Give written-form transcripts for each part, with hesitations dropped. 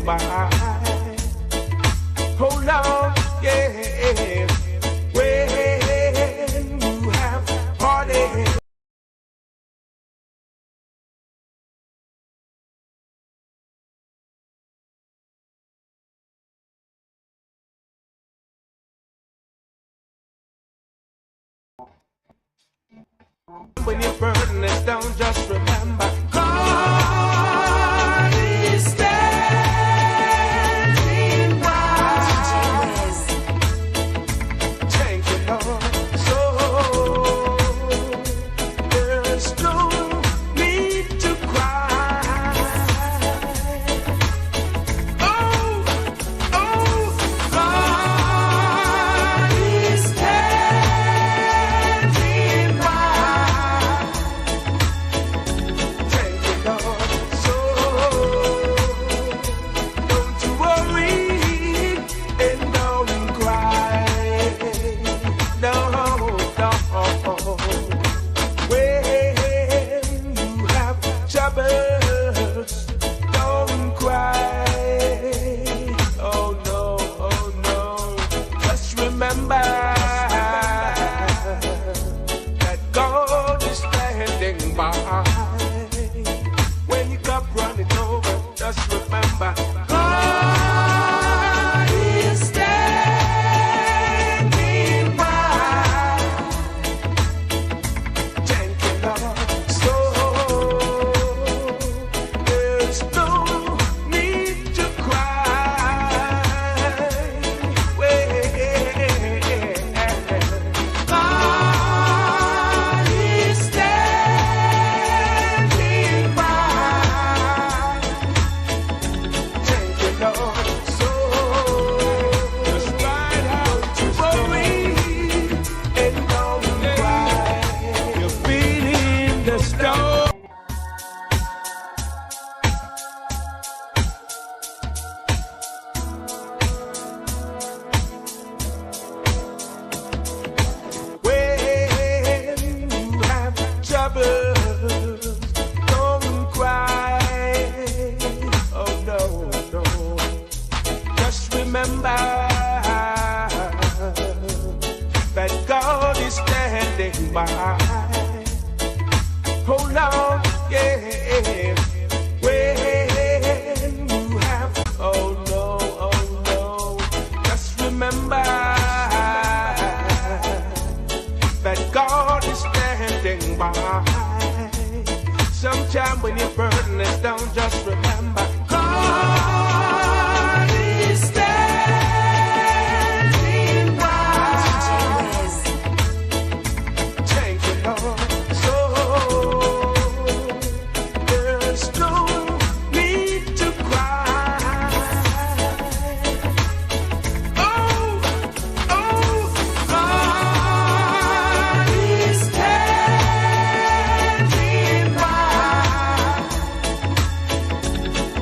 by. Hold on, yeah. When you have heartache. When your burden is down, just remember God is standing by. Thank you, Lord. So there's no need to cry. Oh, God is standing by. When you cup running over, just remember God is standing by. Thank you, Lord. So there's no need to cry. God is standing by. Thank you, Lord. So despite how you worry and don't cry, your feet in the storm. When you have troubles, don't cry. Oh no, no. Just remember that God is standing by. Hold on, yeah. When you have, oh no, just remember that God is standing by. Sometime when your burden is down, just remember God is standing by. Thank you, Lord. So there's no need to cry. Oh, God is standing by.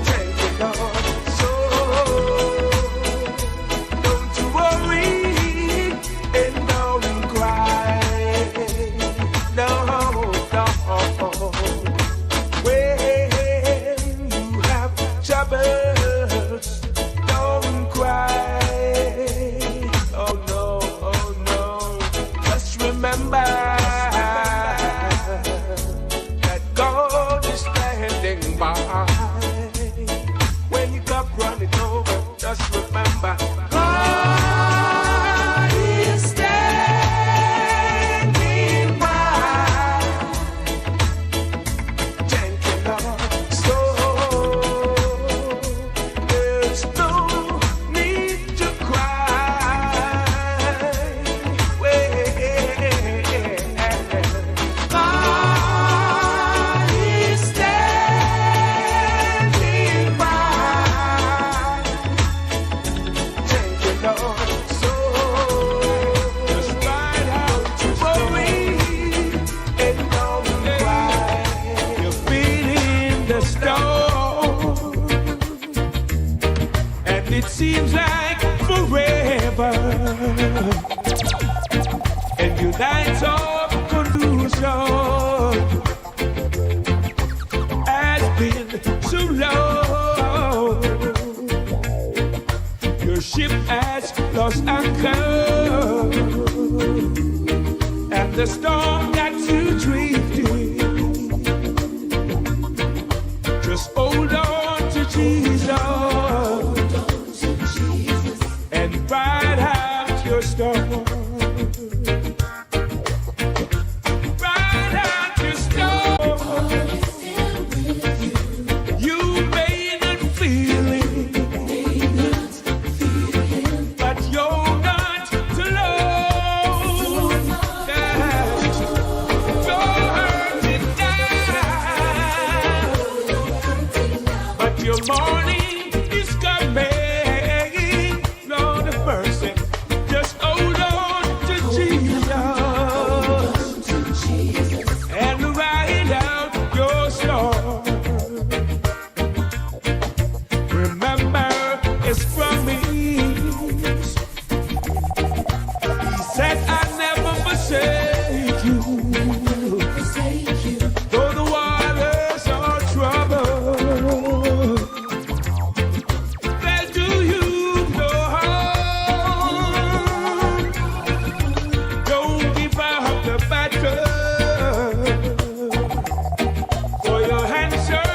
Thank you, Lord. So don't you worry and don't cry. No, no. When you have troubles, don't cry. Oh no. Just remember that God is standing by. When you cup running over, just remember God is standing by. Thank you, Lord. So there's no need to cry. God is standing by. Thank you, Lord. So despite how you worry and don't cry, your feet in the storm, and it seems like forever, and your nights of confusion has been so long. ship has lost anchor, and the storm that you drifted. Just hold on to Jesus and ride out your storm. Ride out your storm. You may not feel it, but you're not alone. You're hurting now, but your morning is coming. Lord of mercy, just hold on to Jesus and ride out your storm. Remember his promise. He said, I never forsake you. Though the waters are troubled, they'll do you no harm. Don't give up the battle, for your answer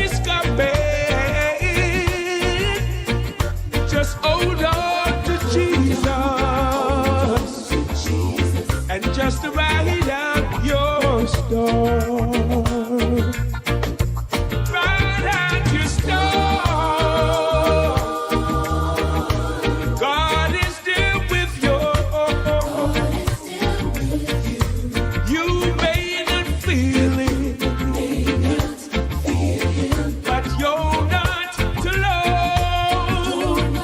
is coming. Just hold on to Jesus and just ride out your storm. Ride out your storm. God is there with you. You may not feel it, but you're not alone.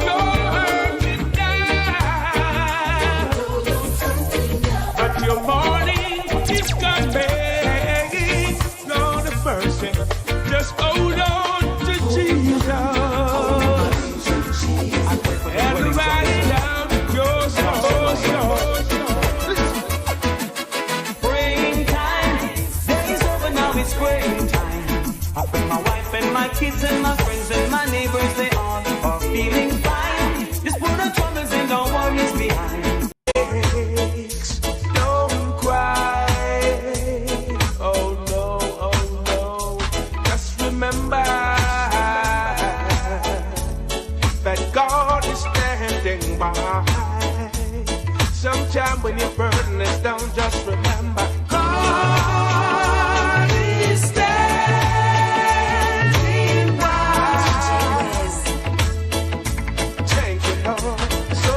You're hurting now, but your morning is coming. Lord of mercy, just hold on to Jesus and ride out your storm. Springtime, days over now, it's springtime. I bring my wife and my kids and my friends and my neighbors, they all are feeling fine. Just put the troubles and the worries behind. Don't cry. Oh no, just remember that God is standing by. Sometime when your burden is down, just remember God is standing by. Thank you, Lord. So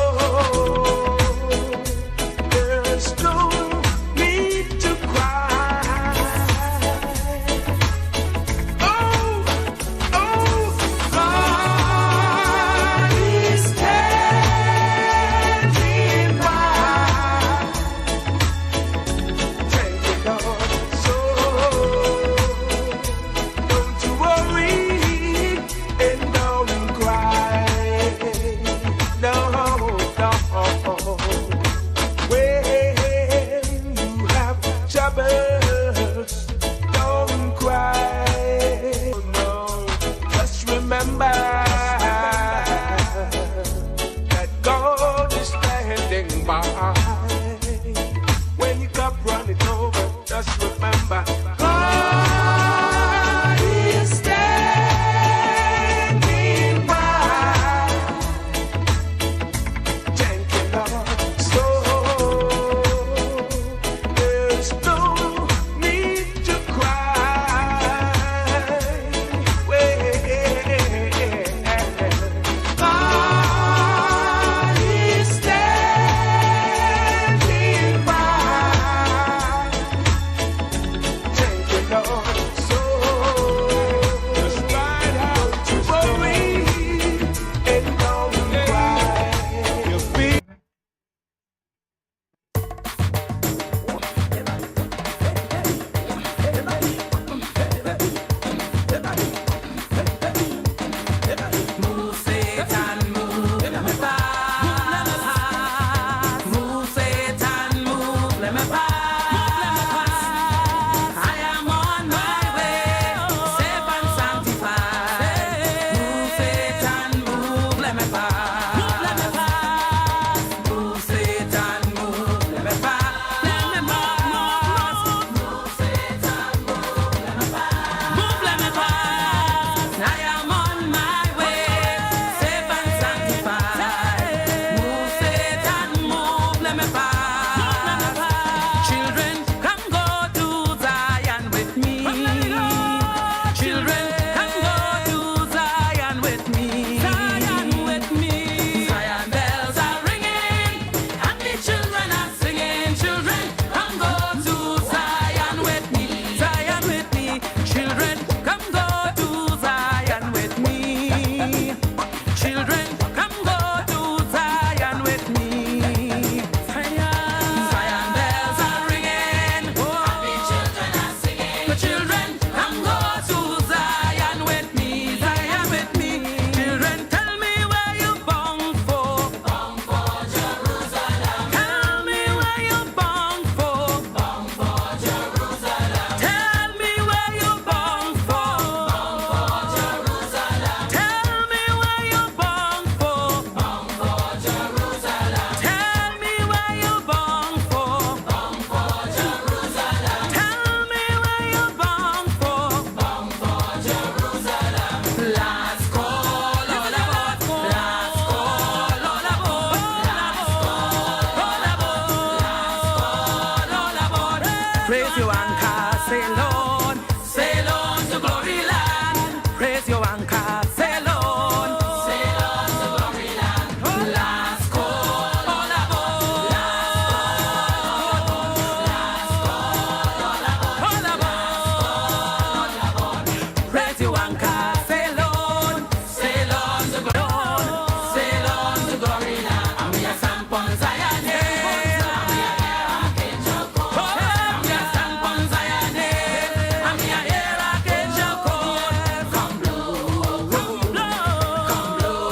Children, come go to Zion with me. Zion with me. Zion bells are ringing, and the children are singing. Children, come go to Zion with me. Zion with me. Children, come go to Zion with me. Children, come go to Zion with me. Zion bells are ringing, and the children are singing. The children, come go to Zion with me. Zion with me. Children, tell me where you born for. Born for Jerusalem. Tell me where you born for. Born for Jerusalem. Tell me where you born for. Born for Jerusalem. Tell me where you born for. Born for Jerusalem. Tell me where you born for. Born for Jerusalem. Tell me where you born for. Born for Jerusalem. Last call, all about. Last call, all about. Last call, all about. Praise your anchor, sail on to glory land. Praise your anchor, sail on to glory land. Last call, all about. Last call, all about. Praise your anchor, sail on to glory land. And we are stamp on Zion hill, and we are here Archangel Court. And we are stamp on Zion hill, and we are here Archangel Court. Come blow, come blow, come blow,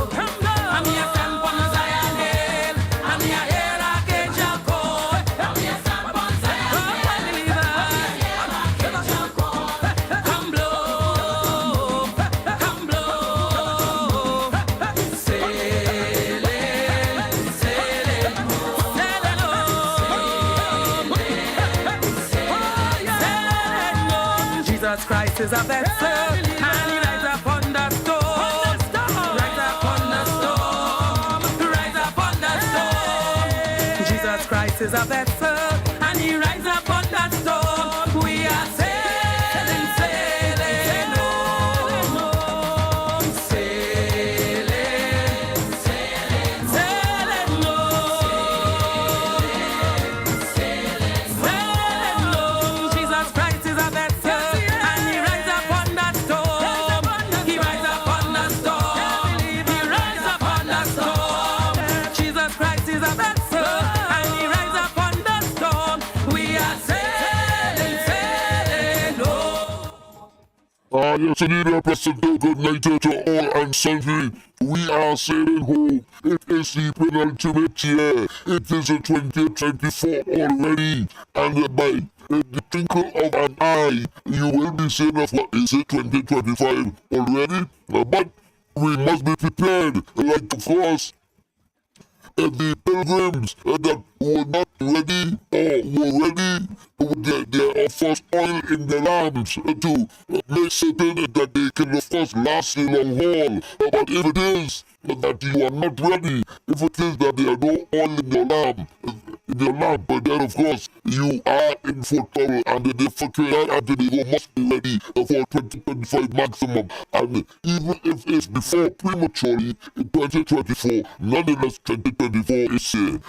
come blow. And we are stamp on Zion hill, and we are here Archangel Court. And we are stamp on Zion hill, and we are here Archangel Court. Come blow, come blow. Sailing, sailing, sailing on. Jesus Christ is a vessel, and he rides upon the storm. Rides upon the storm. Rides upon the storm. Jesus Christ is a vessel, and he rides upon the storm. We are sailing, sailing on. Sailing, sailing, sailing on. Sailing on. Jesus Christ is a vessel, and he rides upon that storm. He rides upon the storm. He rides upon the storm. Jesus Christ is a vessel, and he rides upon the storm. We are sailing, sailing on. Yes, indeed, Basdeo, good night to all and sundry. We are sailing home. It is the penultimate year. It is 2024 already. And by the twinkle of an eye, you will be saying, what is it, 2025 already? But we must be prepared. Like, of course, the pilgrims that were not ready or were ready with their first oil in their lamps to make certain that they can of course last the long haul. But if it is that you are not ready, if it is that there are no oil in your lamp, but then of course you are in for trouble, and the difficult and the must be ready for 2025 maximum. And even if it's before prematurely in 2024, nonetheless 2024 is here.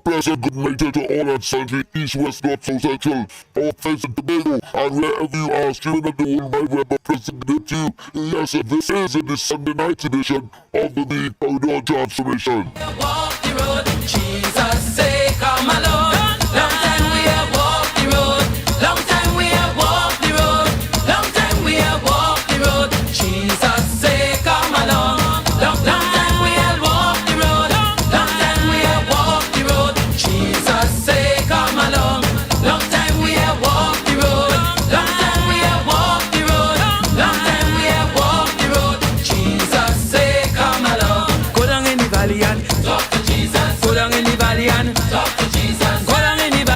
Pleasant good night to all and sundry, east, west, north, south, central, North Face and Tobago, and wherever you are streaming at the World Wide Web, I present to you. Yes, this is the Sunday night edition of the Corridor Transformation. Walk the road, Jesus say come along. Long time we have walked the road. Long time we have walked the road. Long time we have walked the road. Jesus say come along. Long time we have walked the road. Long time we have walked the road. Jesus say come along. Long time we have walked the road. Long time we have walked the road. Long time we have walked the road. Jesus say come along. Go down in the valley and talk to Jesus. Go down in the valley and talk to Jesus. Go down in the valley.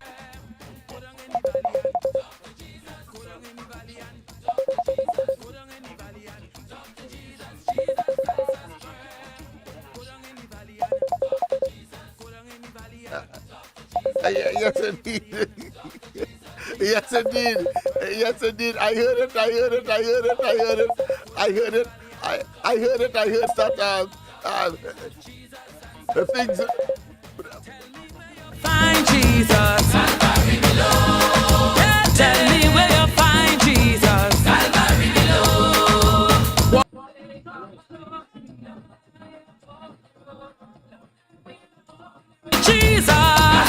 Yes, indeed. Yes, indeed. Yes, indeed. I heard it. I heard it. I heard it. I heard it. I heard it. I heard it. I heard that. The things. Find Jesus. Calvary below. Yeah, tell me where you find Jesus. Calvary below. Jesus.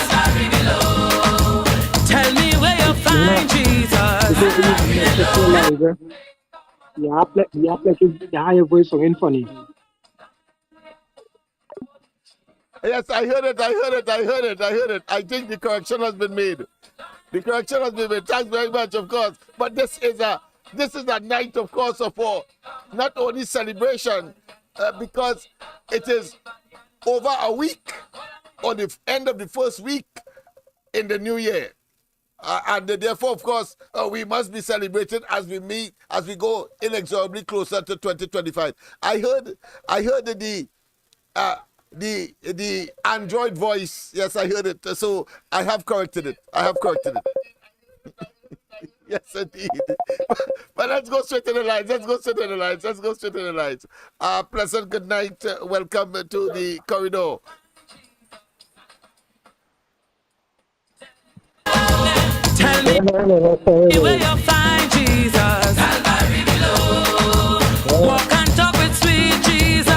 Calvary below. Tell me where you find Jesus. Yes, I heard it. I heard it. I heard it. I heard it. I think the correction has been made. The correction has been made. Thanks very much, of course. But this is a night, of course, for not only celebration, because it is over a week on the end of the first week in the new year. And therefore, of course, we must be celebrated as we go inexorably closer to 2025. I heard the Android voice. Yes, I heard it. So I have corrected it. Yes, indeed. But let's go straight to the lines. Pleasant good night. Welcome to the corridor. Tell me where you find Jesus. Calvary below. Walk and talk with sweet Jesus.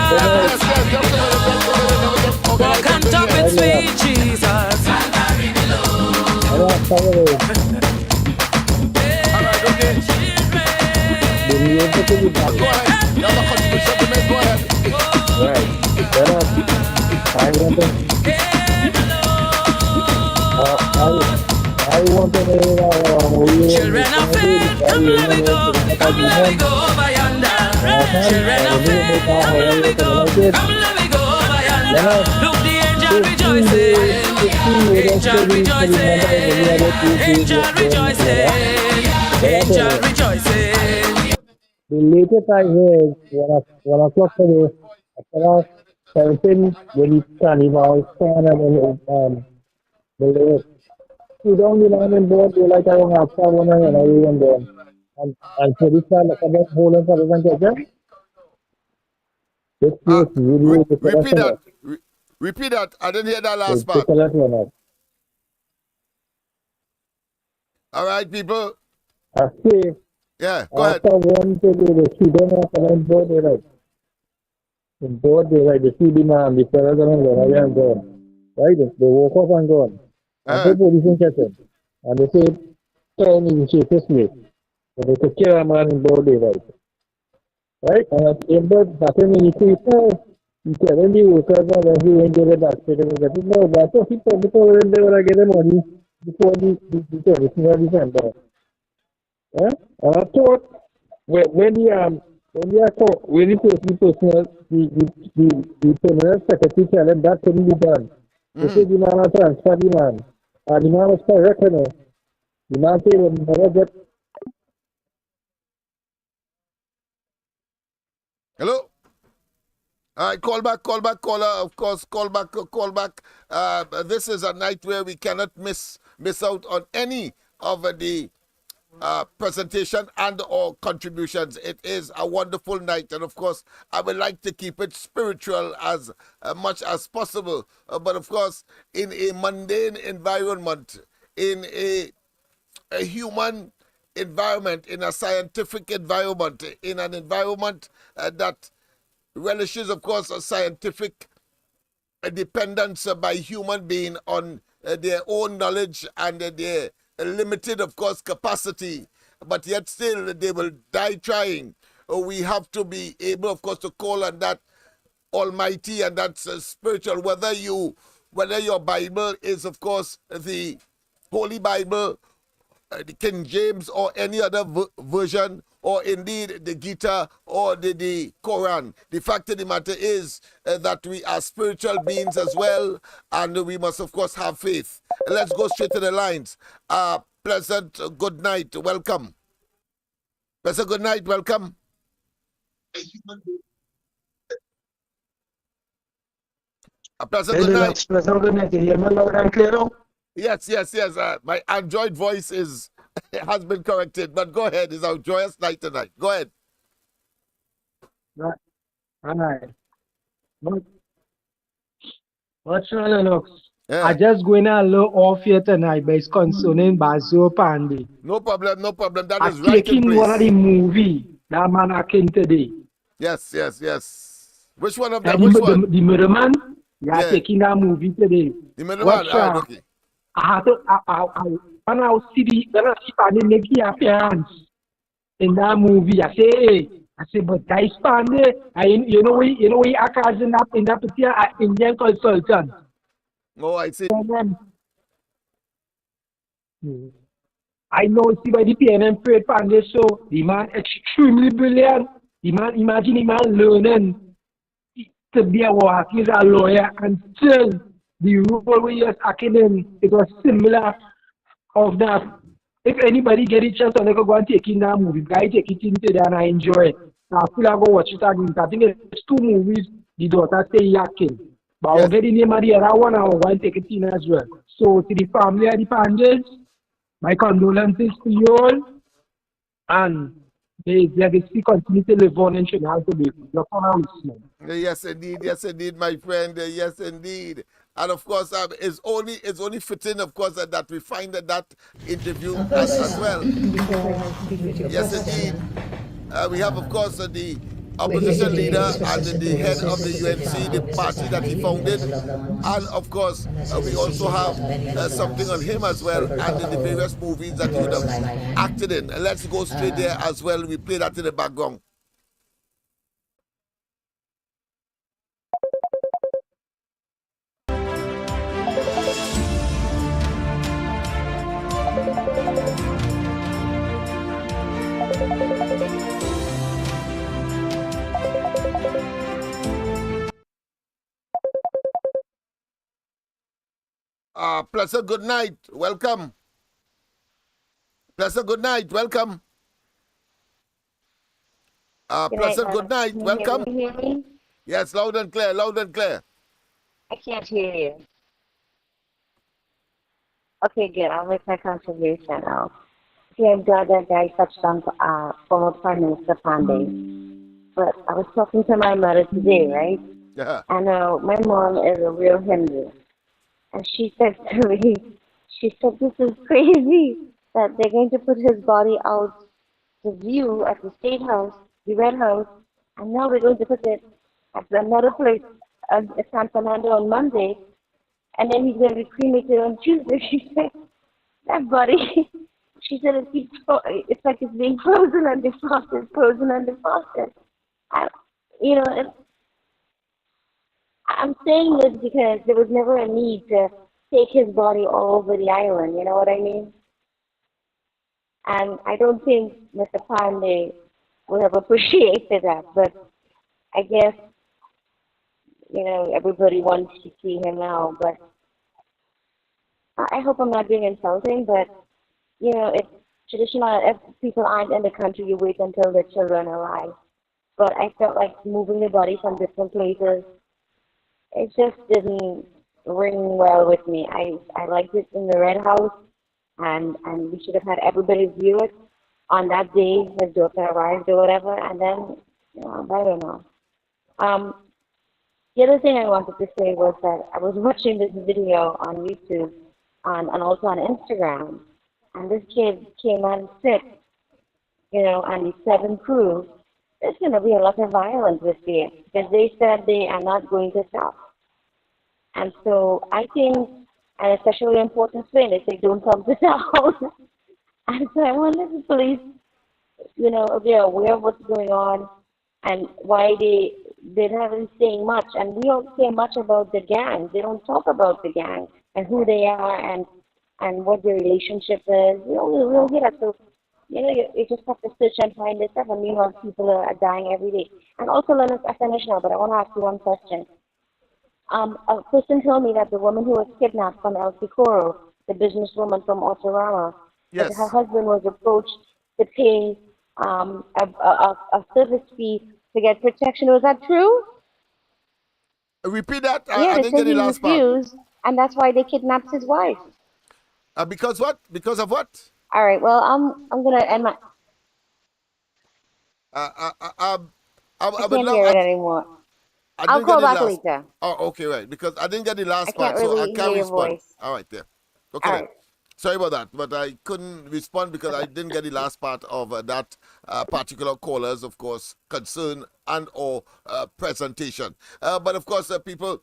Walk and talk with sweet Jesus. Calvary below. All right, okay. Go ahead. You have a contribution to make. Go ahead. I want to know children of faith, come let me go over yonder. Children of faith, come let me go over yonder. Look, the angel rejoicing, angel rejoicing. the latest I heard, 1 o'clock today, after 17, when the carnival started and the lake. You don't be on board, you like I don't have someone and everyone there. And so this time, like I don't hold on for the second. Repeat that. I didn't hear that last part. All right, people. I say, yeah, go ahead. After one to do the she don't have to board the right. In board the right, the CD man, the president, I am gone. Right? They woke up and gone. And people is interested. And they say, tell me the chief is me. So they took care of man in board the right. Right? And at the end of happening, you see, you tell them the workers and he ain't get it back. So they said, no, that's what people when they were getting money before the December. Yeah? And I thought when the permanent secretary tell them that couldn't be done. They said the man has transferred the man. And the man was correct, you know. The man said when he never get. Hello? All right, call back, caller. Of course, call back. This is a night where we cannot miss out on any of the presentation and or contributions. It is a wonderful night, and of course I would like to keep it spiritual as much as possible, but of course in a mundane environment, in a human environment, in a scientific environment, in an environment that relishes, of course, a scientific dependence by human being on their own knowledge and their limited, of course, capacity, but yet still they will die trying. We have to be able, of course, to call on that Almighty, and that's spiritual. Whether your Bible is, of course, the Holy Bible, the King James, or any other version, or indeed the Gita or the Quran. The fact of the matter is that we are spiritual beings as well, and we must, of course, have faith. Let's go straight to the lines. Pleasant good night. Welcome. Pleasant good night. Welcome. Pleasant good night. Pleasant good night. You hear me loud and clear now? Yes. My Android voice is has been corrected. But go ahead. It's our joyous night tonight. Go ahead. Right. Right. But what's wrong, Lennox? Yeah. I just going a little off here tonight, but it's concerning Basdeo Panday. No problem. No problem. That I is right in taking one of the place. movie that man acting today. Yes, yes, yes. Which one of Yeah, them? Which one? the middleman. Yeah, Yeah. taking that movie today. The middle one. What's All right, okay. I had to, when I see Panday making appearance in that movie, I say, but guys, Panday, you know, we are in that particular Indian consultant. Oh, I see. I know, see, by the PNM trade Panday, so the man extremely brilliant. The man, imagine the man learning to be a worker, he's a lawyer, and still the role we was acting in, it was similar of that. If anybody get a chance, I go and take in that movie. Guy take it in today and I enjoy it. I feel I go watch it again. I think it's 2 movies the daughter say yakin. But I'll get the name of the other one and I'll go and take it in as well. So to the family of the Pandays, my condolences to you all. And the legacy continue to live on in Trinidad and Tobago. Your honor listening. Yes, indeed, my friend. Yes, indeed. And of course, it's only fitting, of course, that we find that interview as well. Yes, indeed. We have, of course, the opposition leader and the head of the UNC, the party that he founded. And, of course, we also have something on him as well and the various movies that he would have acted in. And let's go straight there as well. We play that in the background. Pleasant good night. Welcome. Pleasant good night. Welcome. Pleasant good night. Welcome. Can you hear me? Yes, loud and clear. Loud and clear. I can't hear you. Okay, good. I'll make my contribution now. See, I'm glad that guy touched on former Prime Minister Panday. But I was talking to my mother today, right? Yeah. And my mom is a real Hindu. And she said to me, she said, this is crazy that they're going to put his body out to view at the State House, the Red House, and now we're going to put it at another place at San Fernando on Monday, and then he's going to be cremated on Tuesday. She said, that body, she said, it's like it's being frozen and defrosted, frozen and defrosted. You know, I'm saying this because there was never a need to take his body all over the island, you know what I mean? And I don't think Mr. Panday would have appreciated that, but I guess, you know, everybody wants to see him now, but I hope I'm not being insulting, but, you know, it's traditional. If people aren't in the country, you wait until the children are alive. But I felt like moving the body from different places, it just didn't ring well with me. I liked it in the Red House, and we should have had everybody view it on that day his daughter arrived or whatever, and then, you know, I don't know. The other thing I wanted to say was that I was watching this video on YouTube and also on Instagram, and this kid came on sick, you know, and he said and proved there's going to be a lot of violence this year because they said they are not going to stop. And so I think, and especially important thing, they say don't come to town. And so I wonder if the police, you know, they're aware of what's going on and why they haven't saying much. And we don't say much about the gang. They don't talk about the gang and who they are and what their relationship is. We don't hear that. So, you know, you just have to search and find this stuff, and meanwhile people are dying every day. And also, Lennox, I finish now, but I want to ask you one question. A person told me that the woman who was kidnapped from El Picoro, the businesswoman from Autorama, Yes. that her husband was approached to pay a service fee to get protection. Was that true? Repeat that. Yeah, I they didn't said get the he last part. refused, and that's why they kidnapped his wife. Because what? Because of what? All right. Well, I'm gonna end my. I I would can't love. hear it anymore. I I'll didn't get call the back last. later. Oh, okay, right. Because I didn't get the I last can't part, so I really can't hear your respond. voice. All right, there. Okay, All then. right. Sorry about that, but I couldn't respond because I didn't get the last part of that particular caller's, of course, concern and or presentation. But of course, people.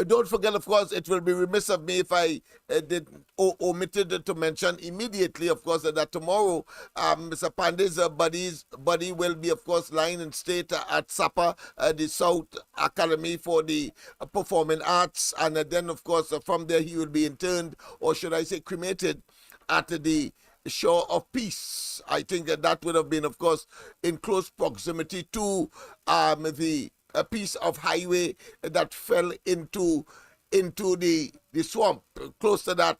Don't forget, of course, it will be remiss of me if I did omitted to mention immediately, of course, that tomorrow Mr. Panday's buddy will be, of course, lying in state at SAPA, the South Academy for the Performing Arts, and then, of course, from there he will be interned, or should I say, cremated at the shore of peace. I think that would have been, of course, in close proximity to the a piece of highway that fell into the swamp. Close to that,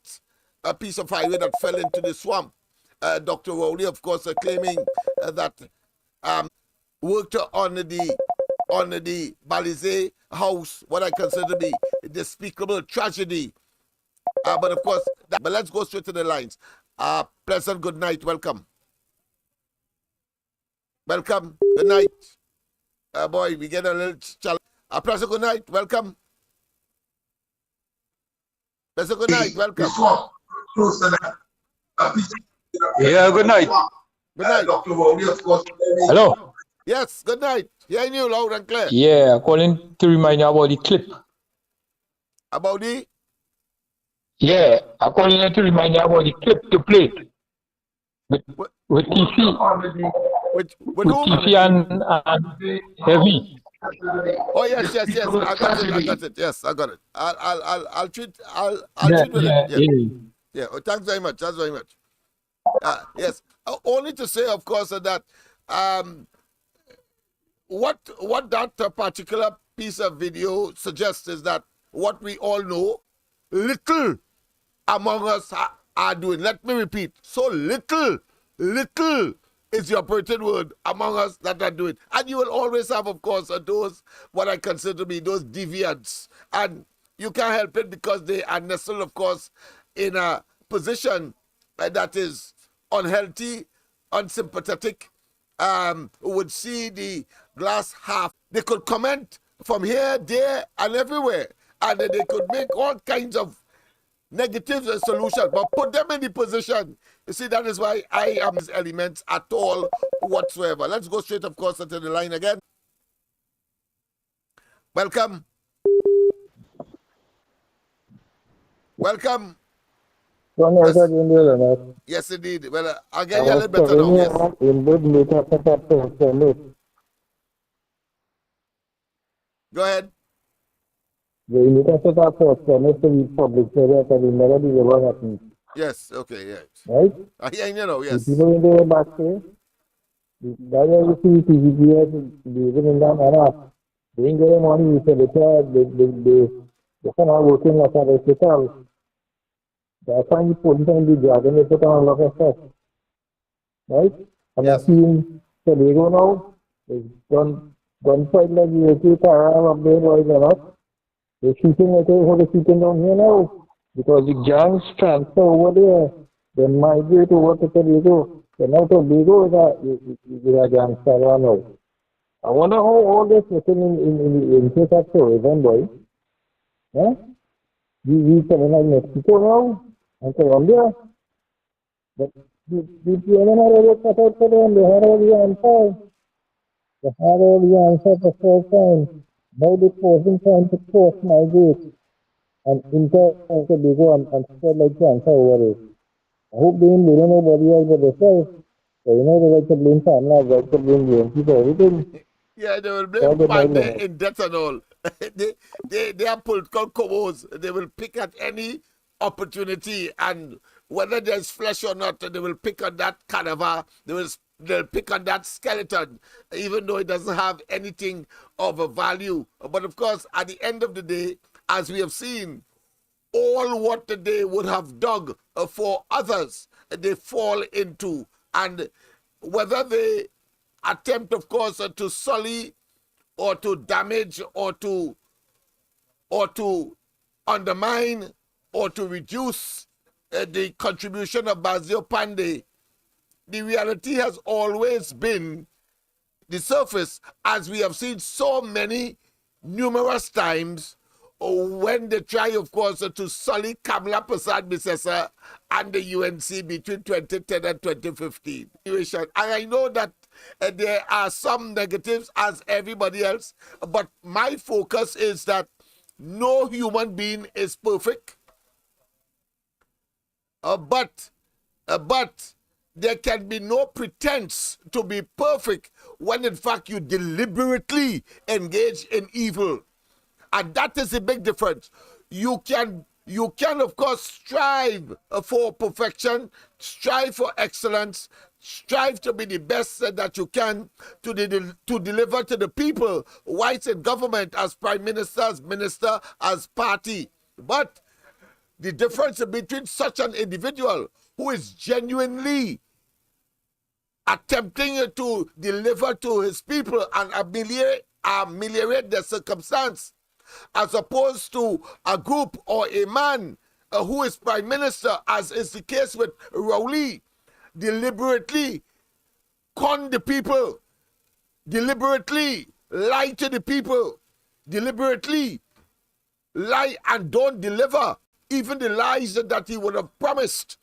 a piece of highway that fell into the swamp. Dr. Rowley, of course, claiming that worked on the Balize house, what I consider to be a despicable tragedy. But of course, but let's go straight to the lines. Pleasant good night. Welcome. Welcome. Good night. Boy, we get a little challenge. Pleasant good night. Welcome. Pleasant good night. Welcome. Yeah, good night. Good night. Hello. Yes, good night. Hearing you loud and clear. Yeah, calling to remind you about the clip. About the? Yeah, I'm calling you to remind you about the clip to play. With TC. With With who? TC and Heavy. Oh yes. I got it. Yes, I got it. I'll treat Yeah, treat with yeah, it. yeah. Yeah. Oh, thanks very much. That's very much. Yes. Only to say, of course, that what that particular piece of video suggests is that what we all know, little among us are doing. Let me repeat. So little is the operative word among us that are doing. And you will always have, of course, those, what I consider to be those deviants. And you can't help it because they are nestled, of course, in a position that is unhealthy, unsympathetic, would see the glass half. They could comment from here, there, and everywhere. And they could make all kinds of negative solutions, but put them in the position. You see, that is why I am these elements at all whatsoever. Let's go straight, of course, into the line again. Welcome. Welcome. Yes, indeed. Well, I'll get you a little better now. Yes. Go ahead. Yes, okay, yes. Right? I hear you know, yes. People in the back say, that's why you see TVPS living in that manner. They ain't getting money, so they cannot working like a hospital. That's why you police and the dragon, they put on a lot of stuff. Right? And I've seen Tobago now, there's gunfight like the AK up there, boys are not. They're shooting like they're shooting down here now. Because the gangs transfer over there, they migrate over to Tobago. So now Tobago is a gangster now. I wonder how all this is in the interest of tourism, boy. Huh? We coming like Mexico now and Colombia. But the women are already cut out for them. They had all the answers. They had all the answers the first time. Now they're forcing time to force migrate and enter Tobago and spread like cancer over it. I hope they don't know nobody else but themselves. So you know they like to blame family, they like to blame the people, everything. Yeah, they will blame Panday in debt and all. they are political cobos. They will pick at any opportunity, and whether there's flesh or not, they will pick on that cadaver. They'll pick on that skeleton, even though it doesn't have anything of a value. But of course, at the end of the day, as we have seen, all what they would have dug for others, they fall into. And whether they attempt, of course, to sully or to damage or to undermine or to reduce the contribution of Basdeo Panday, the reality has always been the surface, as we have seen so many numerous times when they try, of course, to sully Kamala Prasad Misesa and the UNC between 2010 and 2015. And I know that there are some negatives as everybody else, but my focus is that no human being is perfect. But there can be no pretense to be perfect when in fact you deliberately engage in evil. And that is a big difference. You can of course strive for perfection, strive for excellence, strive to be the best that you can to deliver to the people, whites in government, as prime minister, as minister, as party. But the difference between such an individual who is genuinely attempting to deliver to his people and ameliorate their circumstance, as opposed to a group or a man who is prime minister, as is the case with Rowley, deliberately con the people, deliberately lie to the people, deliberately lie and don't deliver even the lies that he would have promised.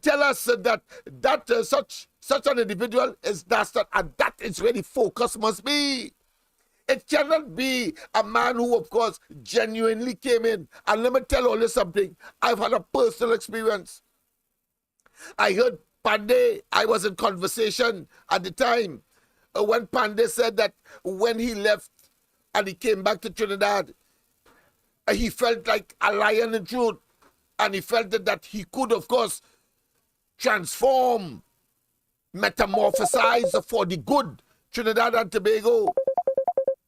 Tell us that such an individual is dastard, and that is where the focus must be. It cannot be a man who, of course, genuinely came in. And let me tell you something. I've had a personal experience. I heard Panday. I was in conversation at the time when Panday said that when he left and he came back to Trinidad, he felt like a lion in truth. And he felt that he could, of course, transform, metamorphosize for the good Trinidad and Tobago.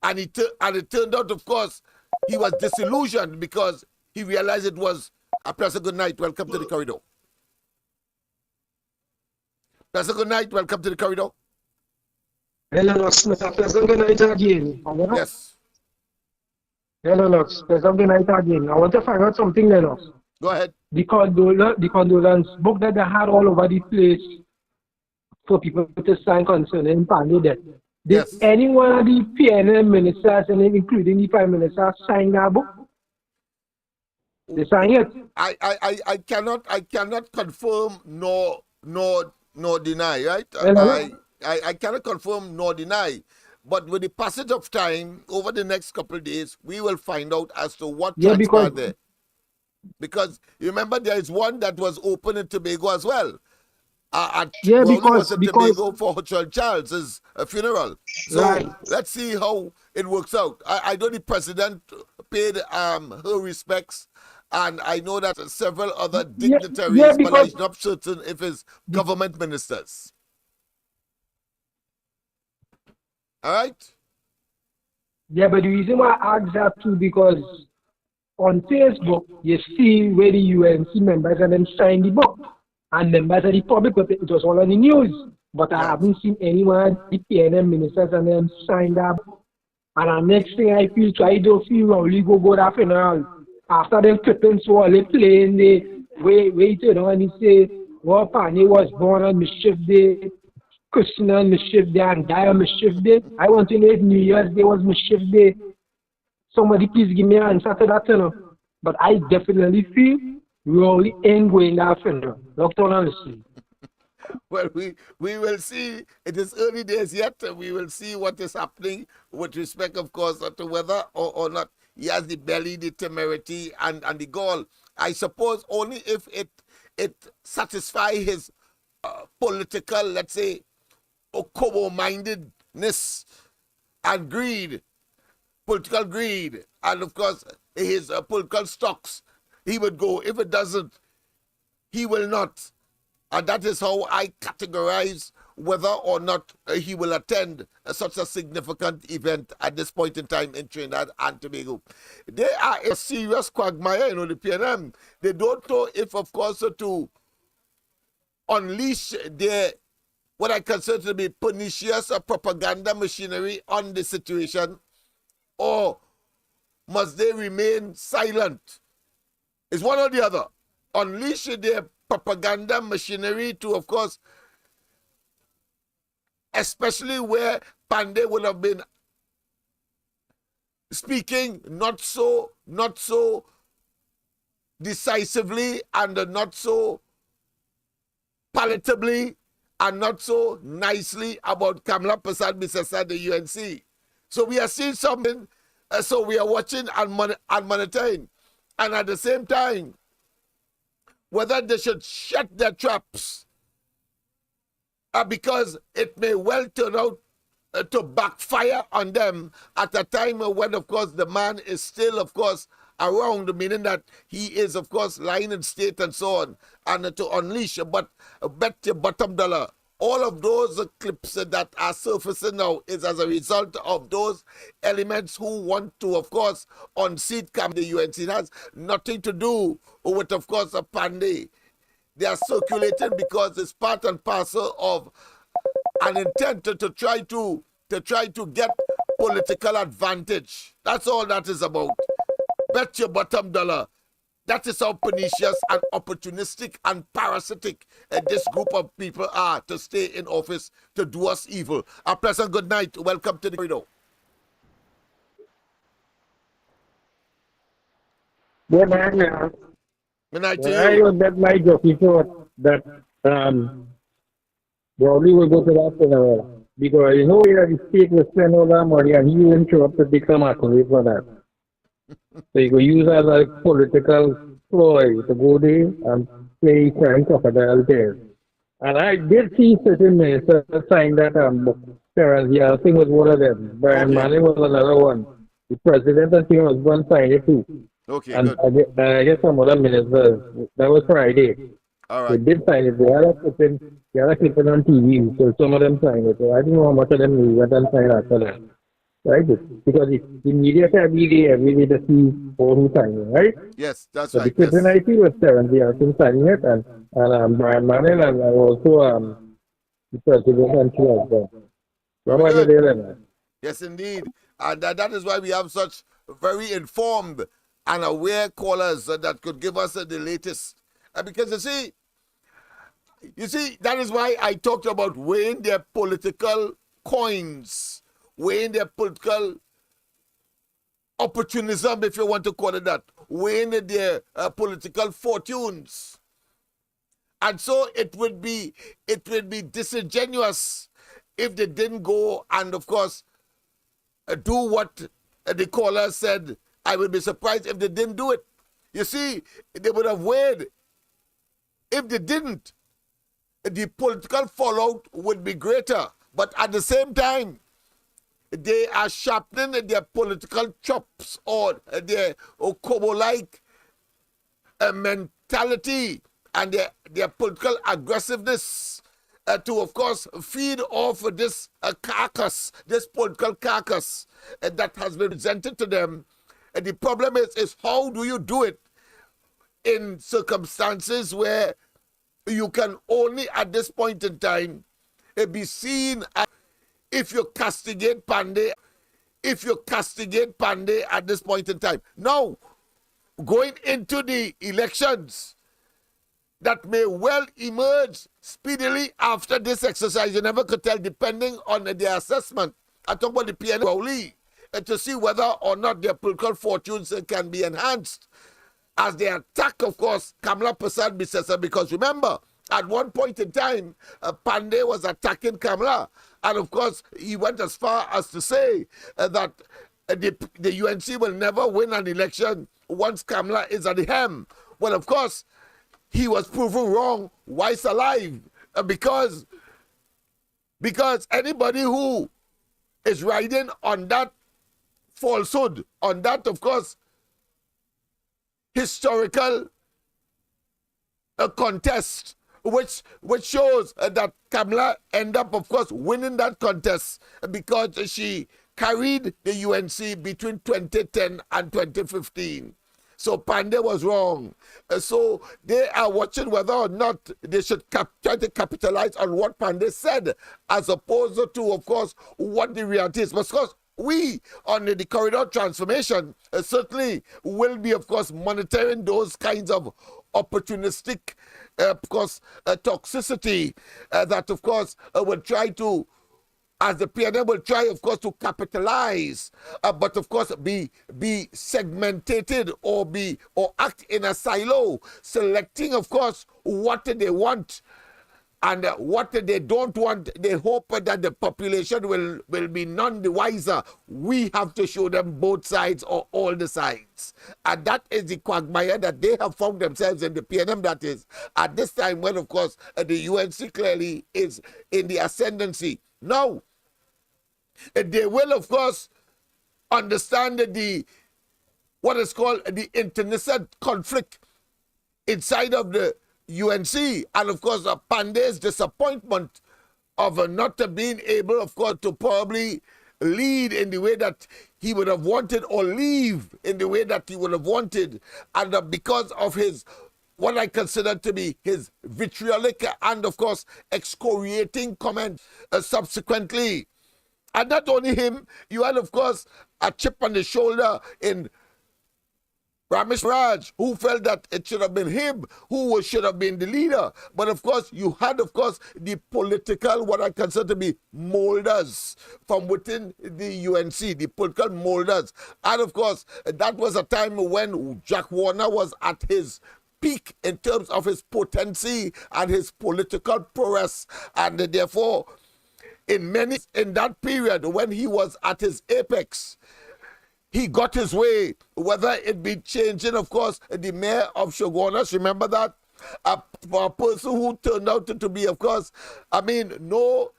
And it turned out, of course, he was disillusioned because he realized it was a pleasant good night. Welcome to the corridor. Pleasant good night. Welcome to the corridor. Lennox Smith, pleasant good night again. Yes. Lennox, pleasant good night again. I want to find out something, Lennox. Go ahead. The condolence book that they had all over the place for people to sign concerning Panday death. Did any one of the PNM ministers, and including the Prime Minister, sign that book? They sign it. I cannot confirm nor deny, right? I cannot confirm nor deny. But with the passage of time, over the next couple of days, we will find out as to what transpired there. Because you remember there is one that was open in Tobago as well. Because Tobago for Charles's funeral. So let's see how it works out. I know the president paid her respects, and I know that several other dignitaries, but I'm not certain if it's government ministers. All right? Yeah, but the reason why I asked that too, because on Facebook, you see where the UNC members and them sign the book. And members of the public, but it was all on the news. But I haven't seen anyone, the PNM ministers, and them signed up. And the next thing I feel, try to feel Rowley go to that funeral. After them clipping, so all they playing, they waited on and he say, well, Panday was born on Mischief Day, Christian on Mischief Day, and die on Mischief Day. I want to know if New Year's Day was Mischief Day. Somebody please give me an answer to that, you know. But I definitely feel Rowley ain't going that funeral. Dr. Honestly. Well, we will see. It is early days yet. We will see what is happening with respect, of course, to whether or not he has the belly, the temerity, and the gall. I suppose only if it satisfies his political, let's say, common-mindedness and greed, political greed, and of course his political stocks, he would go. If it doesn't, he will not. And that is how I categorize whether or not he will attend such a significant event at this point in time in Trinidad and Tobago. They are a serious quagmire, the PNM. They don't know if, of course, to unleash their, what I consider to be pernicious propaganda machinery on the situation, or must they remain silent? It's one or the other. unleash their propaganda machinery to, of course, especially where Panday would have been speaking not so decisively and not so palatably and not so nicely about Kamala Prasad Bisesa, the UNC. So we are seeing something, so we are watching and monitoring. And at the same time, whether they should shut their traps, because it may well turn out to backfire on them at a time when, of course, the man is still, of course, around, meaning that he is, of course, lying in state and so on, and to unleash, but bet your bottom dollar. All of those clips that are surfacing now is as a result of those elements who want to, of course, unseat the UNC. It has nothing to do with, of course, a Panday. They are circulating because it's part and parcel of an intent to try to get political advantage. That's all that is about. Bet your bottom dollar. That is how pernicious and opportunistic and parasitic this group of people are to stay in office to do us evil. A pleasant good night. Welcome to the corridor. Good night, man. Good night to I you. was that my jockey thought that Rowley will go to that funeral because you know that the state will spend all that money and he won't show up to take some accolade for that. So you go use as a political ploy to go there and play crime crocodile there. And I did see certain ministers sign that parents, yeah, I think was one of them. Brian Manning was another one. The president and his husband signed it too. Okay, and good. I guess some other ministers. That was Friday. All right. They did sign it. They had a clipping on TV, so some of them signed it. So I don't know how much of them knew what and signed after that. Right? Because the media every day to see all who signed it, right? Yes, that's So right. the clipping I see was 70 Arson signing it, and Brian Manning, and also the president and his husband. What Very about good. there? Yes, indeed. And that is why we have such very informed and aware callers that could give us the latest. Because you see, that is why I talked about weighing their political coins, weighing their political opportunism, if you want to call it that, weighing their political fortunes. And so it would be disingenuous if they didn't go and, of course, do what the caller said. I would be surprised if they didn't do it. You see, they would have weighed. If they didn't, the political fallout would be greater. But at the same time, they are sharpening their political chops or their Kobo-like mentality and their political aggressiveness to, of course, feed off this carcass, this political carcass that has been presented to them. And the problem is how do you do it in circumstances where you can only at this point in time be seen as if you castigate Panday, at this point in time. Now, going into the elections that may well emerge speedily after this exercise, you never could tell depending on their assessment. I talk about the PN Rowley, to see whether or not their political fortunes can be enhanced as they attack, of course, Kamala Prasad Bisesa. Because remember, at one point in time, Panday was attacking Kamala. And of course, he went as far as to say that the UNC will never win an election once Kamala is at the helm. Well, of course, he was proven wrong, wise alive, because anybody who is riding on that falsehood, on that, of course, historical contest, which shows that Kamala ended up, of course, winning that contest because she carried the UNC between 2010 and 2015. So Panday was wrong. So they are watching whether or not they should try to capitalize on what Panday said, as opposed to, of course, what the reality is. Because we, on the corridor transformation, certainly will be, of course, monitoring those kinds of opportunistic, of course, toxicity that, of course, will try to, as the PNM will try, of course, to capitalize, but of course be segmented or act in a silo, selecting, of course, what they want and what they don't want. They hope that the population will be none the wiser. We have to show them both sides or all the sides. And that is the quagmire that they have found themselves in, the PNM, that is, at this time when, of course, the UNC clearly is in the ascendancy. Now, they will, of course, understand what is called the internecine conflict inside of the UNC, and of course Panday's disappointment of not being able, of course, to probably lead in the way that he would have wanted, or leave in the way that he would have wanted, and because of his, what I consider to be his vitriolic and, of course, excoriating comment subsequently. And not only him, you had, of course, a chip on the shoulder in Ramesh Raj, who felt that it should have been him who should have been the leader. But of course, you had, of course, the political, what I consider to be molders from within the UNC, the political molders. And of course, that was a time when Jack Warner was at his peak in terms of his potency and his political prowess. And therefore, in that period when he was at his apex, he got his way, whether it be changing, of course, the mayor of Shogunas. Remember that? A person who turned out to be, of course, I mean, no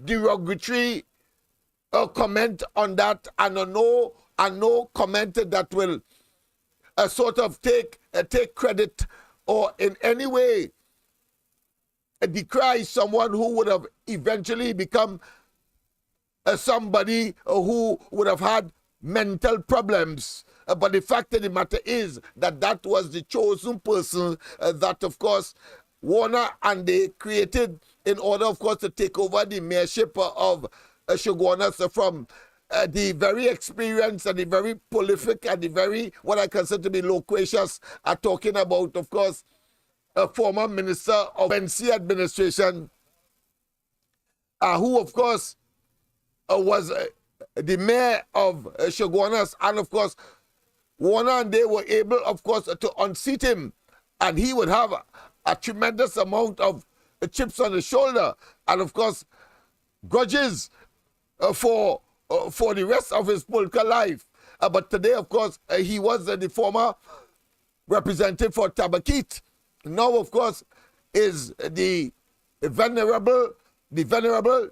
derogatory comment on that, and no comment that will sort of take credit or in any way decry someone who would have eventually become somebody who would have had mental problems. But the fact of the matter is that that was the chosen person that, of course, Warner and they created in order, of course, to take over the mayorship of Shogunas from the very experienced and the very prolific and the very, what I consider to be loquacious, are talking about, of course, a former minister of NC administration, who, of course, was the mayor of Shogunas, and of course, Warner and they were able, of course, to unseat him, and he would have a tremendous amount of chips on his shoulder, and of course, grudges for the rest of his political life. But today, of course, he was the former representative for Tabakit. Now, of course, is the venerable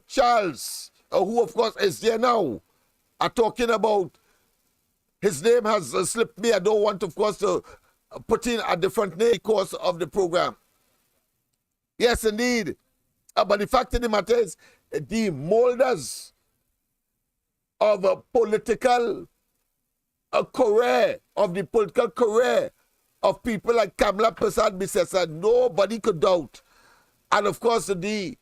Charles, who, of course, is there now. Are talking about, his name has slipped me. I don't want, of course, to put in a different name because of the program. Yes, indeed. But the fact of the matter is, the molders of a political career, of the political career of people like Kamla Prasad Bisesa, nobody could doubt. And of course, the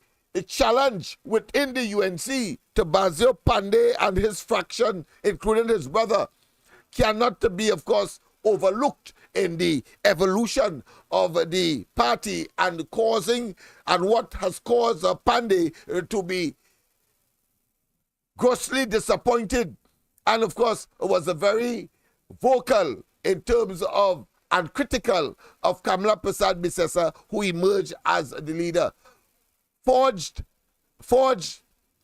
challenge within the UNC to Basdeo Panday and his fraction, including his brother, cannot be, of course, overlooked in the evolution of the party and causing, and what has caused Panday to be grossly disappointed, and of course was very vocal in terms of and critical of Kamla Prasad Bisesa, who emerged as the leader. Forged,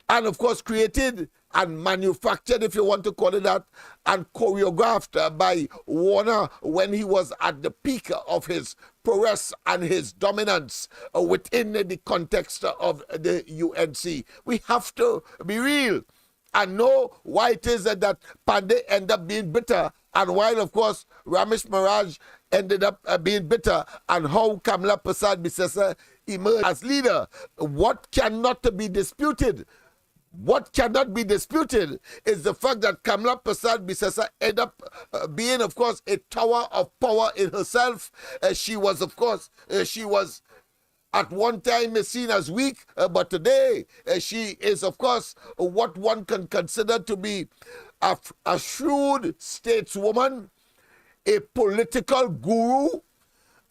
and of course created and manufactured, if you want to call it that, and choreographed by Warner when he was at the peak of his prowess and his dominance within the context of the UNC. We have to be real and know why it is that Panday ended up being bitter, and while, of course, Ramesh Maharaj ended up being bitter, and how Kamla Prasad Bisesa emerged as leader. What cannot be disputed is the fact that Kamla Prasad Bisesa ended up being, of course, a tower of power in herself. She was, of course, at one time seen as weak, but today she is, of course, what one can consider to be a shrewd stateswoman, a political guru,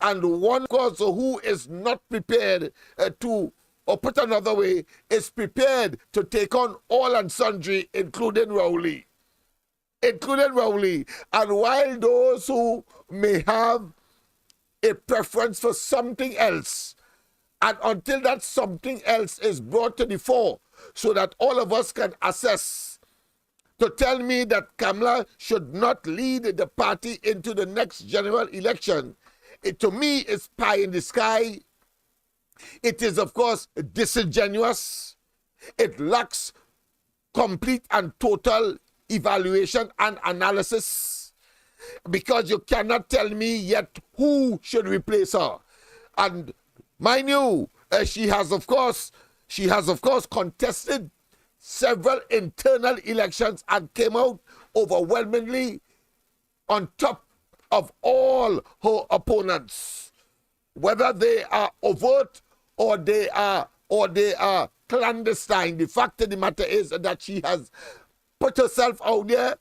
and one, of course, who is not prepared to, or put another way, is prepared to take on all and sundry, including Rowley. Including Rowley. And while those who may have a preference for something else, and until that something else is brought to the fore, so that all of us can assess, to tell me that Kamala should not lead the party into the next general election, it to me is pie in the sky. It is, of course, disingenuous. It lacks complete and total evaluation and analysis, because you cannot tell me yet who should replace her. And mind you, she has of course contested several internal elections and came out overwhelmingly on top of all her opponents, whether they are overt or they are clandestine. The fact of the matter is that she has put herself out there,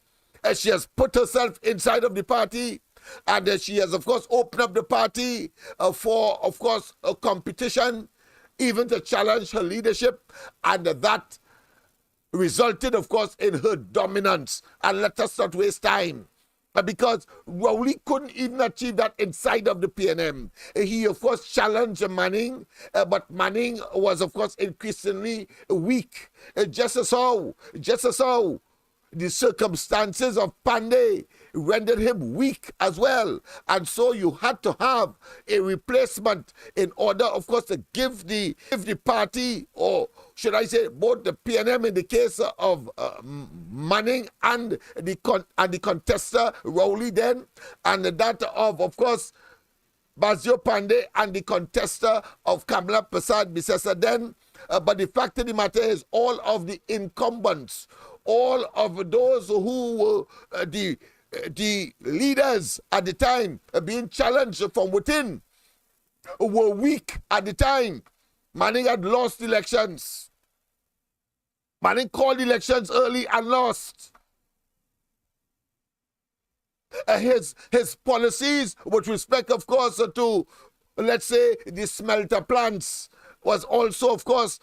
she has put herself inside of the party, and she has, of course, opened up the party for, of course, a competition, even to challenge her leadership, and that resulted, of course, in her dominance. And let us not waste time, because Rowley couldn't even achieve that inside of the PNM. He, of course, challenged Manning, but Manning was, of course, increasingly weak. Just as how the circumstances of Panday rendered him weak as well. And so you had to have a replacement in order, of course, to give the party, or should I say both the PNM in the case of Manning and the contester Rowley then, and that of course, Basdeo Panday and the contester of Kamala Prasad Bisesa then. But the fact of the matter is, all of the incumbents, all of those who were the leaders at the time being challenged from within were weak at the time. Manning had lost elections. Manning called elections early and lost. His policies with respect, of course, to, let's say, the smelter plants was also, of course,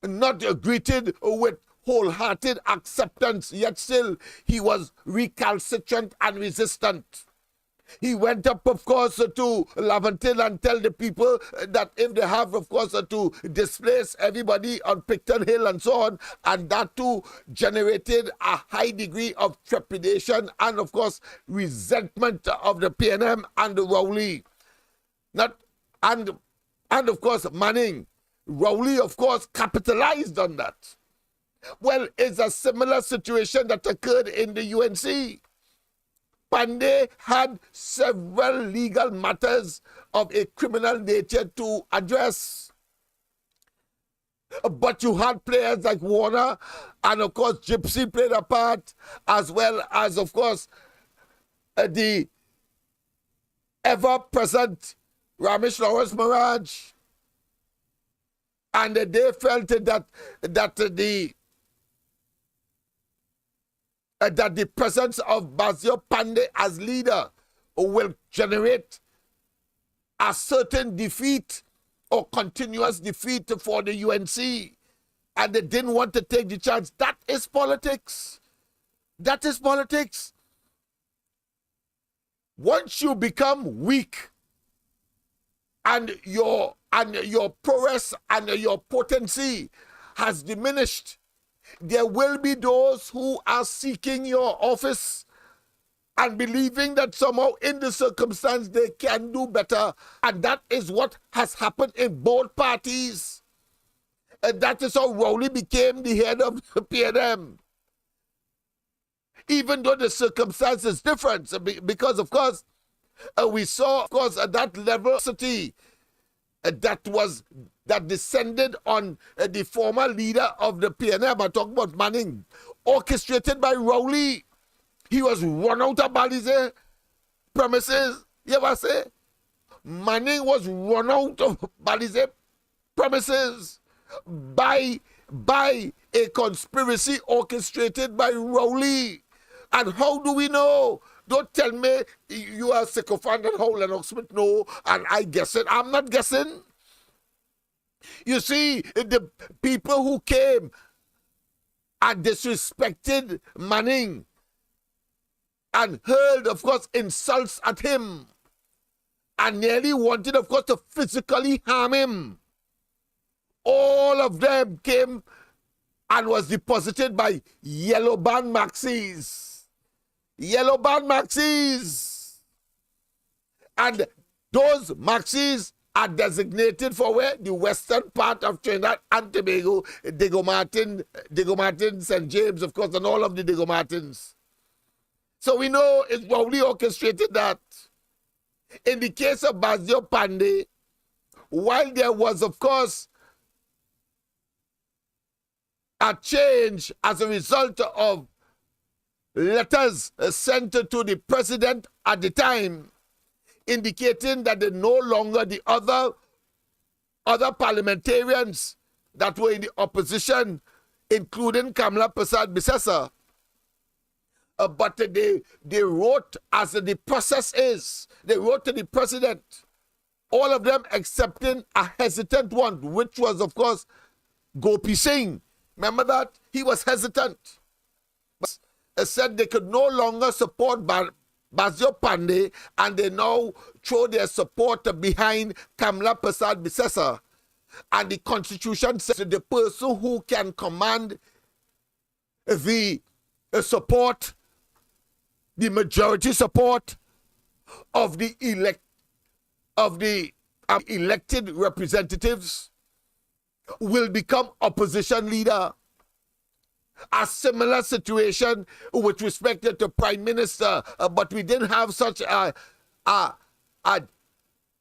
not greeted with wholehearted acceptance, yet still he was recalcitrant and resistant. He went up, of course, to Lavantil and tell the people that if they have, of course, to displace everybody on Picton Hill and so on, and that too generated a high degree of trepidation and, of course, resentment of the PNM and the Rowley. And of course, Manning. Rowley, of course, capitalized on that. Well, it's a similar situation that occurred in the UNC. Panday had several legal matters of a criminal nature to address. But you had players like Warner, and of course Gypsy played a part, as well as, of course, the ever-present Ramesh Lawrence Mirage. And they felt that the presence of Basdeo Panday as leader will generate a certain defeat or continuous defeat for the UNC, and they didn't want to take the chance. That is politics. That is politics. Once you become weak and your prowess and your potency has diminished, there will be those who are seeking your office and believing that somehow in the circumstance they can do better. And that is what has happened in both parties. And that is how Rowley became the head of the PNM. Even though the circumstance is different, because of course, we saw, of course, that level of city that descended on the former leader of the PNM. I talk about Manning, orchestrated by Rowley. He was run out of Balize premises. You ever say? Manning was run out of Balize premises by a conspiracy orchestrated by Rowley. And how do we know Don't tell me you are sycophant and how Lennox Smith know and I guess it. I'm not guessing. You see, the people who came and disrespected Manning and hurled, of course, insults at him and nearly wanted, of course, to physically harm him. All of them came and was deposited by yellow band maxis. Yellow band maxis. And those maxis are designated for where? The western part of Trinidad and Tobago, Diego Martin, St. James, of course, and all of the Diego Martins. So we know it's Rowley orchestrated that. In the case of Basdeo Panday, while there was, of course, a change as a result of letters sent to the president at the time, indicating that they no longer, the other parliamentarians that were in the opposition, including Kamla Prasad Bisesa, but they wrote, as the process is, they wrote to the president, all of them accepting a hesitant one, which was, of course, Gopi Singh. Remember that? He was hesitant. But said they could no longer support Basdeo Panday, and they now throw their support behind Kamla Prasad Bisesa. And the constitution says the person who can command the support, the majority support of the elected representatives will become opposition leader. A similar situation with respect to prime minister, but we didn't have such a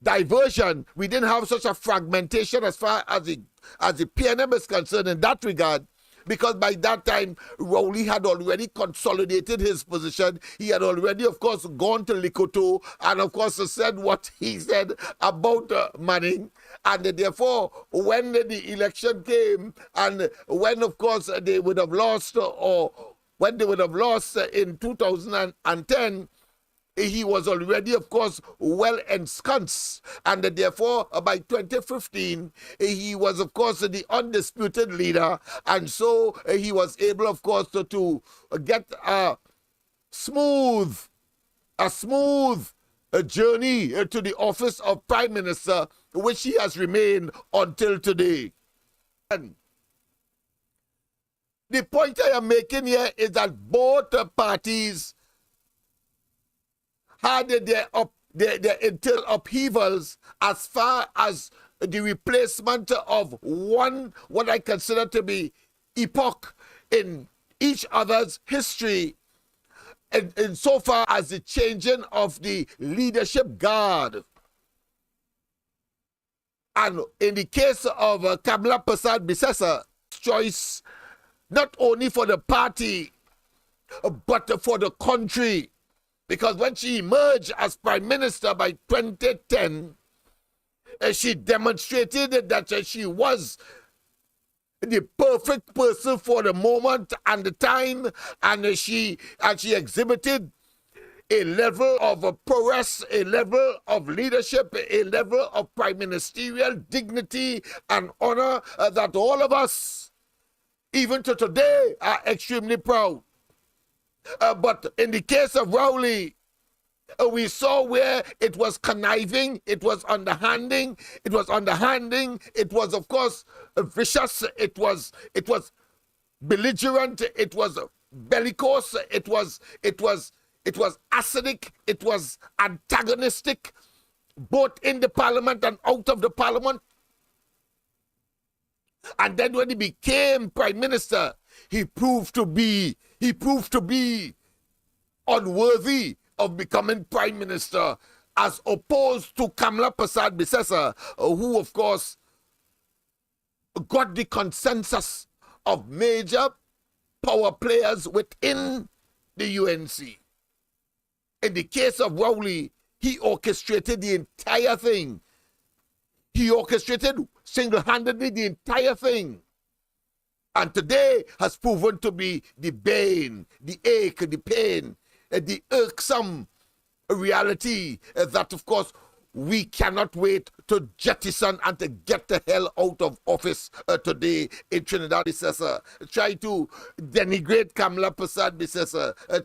diversion. We didn't have such a fragmentation as far as the PNM is concerned in that regard, because by that time, Rowley had already consolidated his position. He had already, of course, gone to Likoto and, of course, said what he said about Manning. And therefore, when the election came and when, of course, they would have lost, or when they would have lost in 2010, he was already, of course, well ensconced. And therefore, by 2015, he was, of course, the undisputed leader. And so he was able, of course, to get a smooth journey to the office of Prime Minister, which he has remained until today. And the point I am making here is that both parties had their internal upheavals as far as the replacement of what I consider to be epoch in each other's history, and so far as the changing of the leadership guard. And in the case of Kamla Prasad Bisesa, choice not only for the party, but for the country. Because when she emerged as Prime Minister by 2010, she demonstrated that she was the perfect person for the moment and the time, and she exhibited a level of prowess, a level of leadership, a level of prime ministerial dignity and honor that all of us, even to today, are extremely proud. But in the case of Rowley, we saw where it was conniving, it was underhanding, it was, of course, vicious, it was belligerent, it was bellicose, it was acidic, it was antagonistic, both in the parliament and out of the parliament. And then when he became Prime Minister, he proved to be unworthy of becoming Prime Minister, as opposed to Kamla Prasad Bisesa, who, of course, got the consensus of major power players within the UNC. In the case of Rowley, he orchestrated the entire thing. He orchestrated single-handedly the entire thing. And today has proven to be the bane, the ache, the pain the irksome reality that, of course, we cannot wait to jettison and to get the hell out of office today in Trinidad. Try to denigrate Kamala Prasad,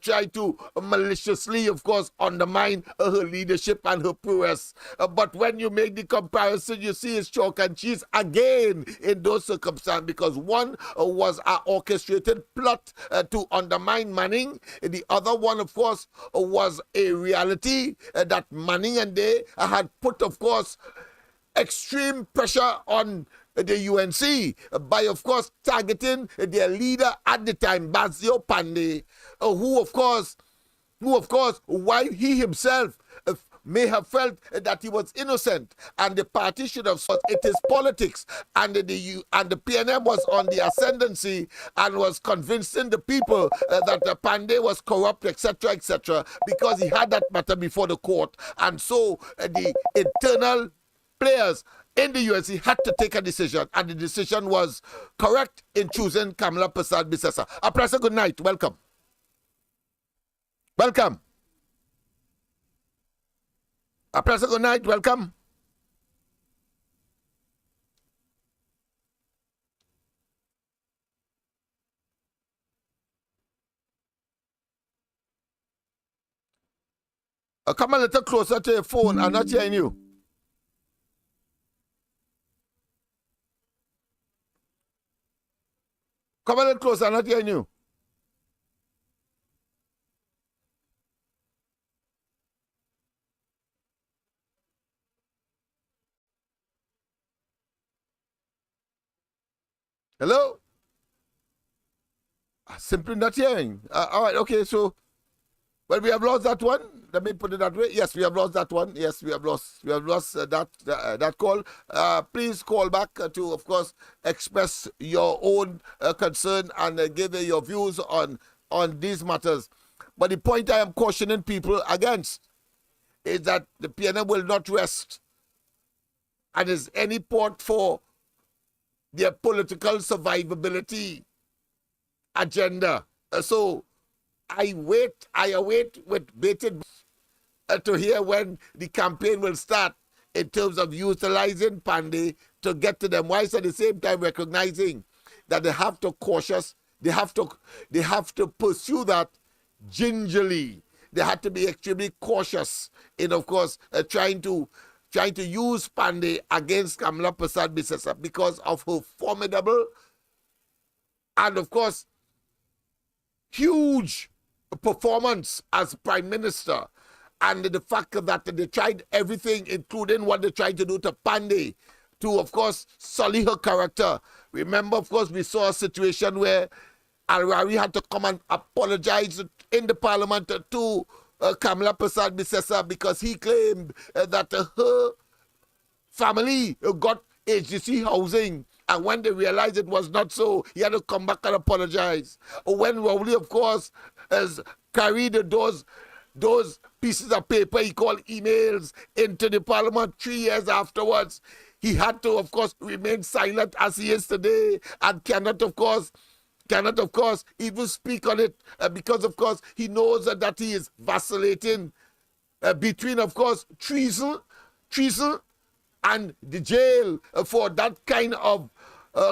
try to maliciously, of course, undermine her leadership and her prowess. But when you make the comparison, you see it's chalk and cheese again in those circumstances, because one was an orchestrated plot to undermine Manning. The other one, of course, was a reality that Manning and they had put, of course, extreme pressure on the UNC by, of course, targeting their leader at the time, Basdeo Panday, who, of course, while he himself may have felt that he was innocent and the party should have thought it is politics, and the PNM was on the ascendancy and was convincing the people that the Panday was corrupt, etc., because he had that matter before the court. And so the internal players in the UNC had to take a decision, and the decision was correct in choosing Kamala Prasad Bisesa. Professor, good night. Welcome. Welcome. Professor, good night. Welcome. Come a little closer to your phone. I'm not hearing you. Come a little closer. I'm not hearing you. Hello? Simply not hearing. All right, okay, so, well, we have lost that one. Let me put it that way. Yes, we have lost that one. Yes, we have lost that call. Please call back to, of course, express your own concern and give your views on these matters. But the point I am cautioning people against is that the PNM will not rest and is any port for their political survivability agenda. So I await with bated to hear when the campaign will start in terms of utilizing Panday to get to them, whilst at the same time recognizing that they have to they have to pursue that gingerly. They had to be extremely cautious in, of course, trying to use Panday against Kamala Prasad Bisesa because of her formidable and, of course, huge performance as Prime Minister, and the fact that they tried everything, including what they tried to do to Panday, to, of course, sully her character. Remember, of course, we saw a situation where Al-Rari had to come and apologize in the parliament to Kamala Prasad Bisesa because he claimed that her family got HDC housing, and when they realized it was not so, he had to come back and apologize. When Rowley, of course, has carried those pieces of paper he called emails into the parliament 3 years afterwards, he had to, of course, remain silent as he is today, and cannot, of course, even speak on it because, of course, he knows that he is vacillating between, of course, treason and the jail for that kind of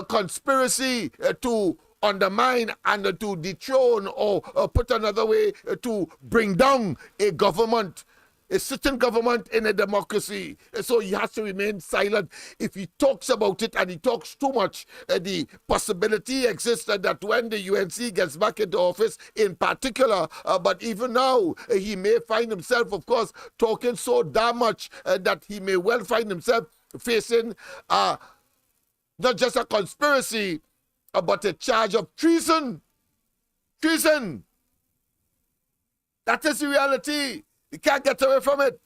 conspiracy to undermine and to dethrone, or put another way, to bring down a government, a sitting government in a democracy. So he has to remain silent. If he talks about it and he talks too much, the possibility exists that when the UNC gets back into office in particular, but even now, he may find himself, of course, talking so damn much that he may well find himself facing not just a conspiracy, but a charge of treason. Treason. That is the reality. You can't get away from it.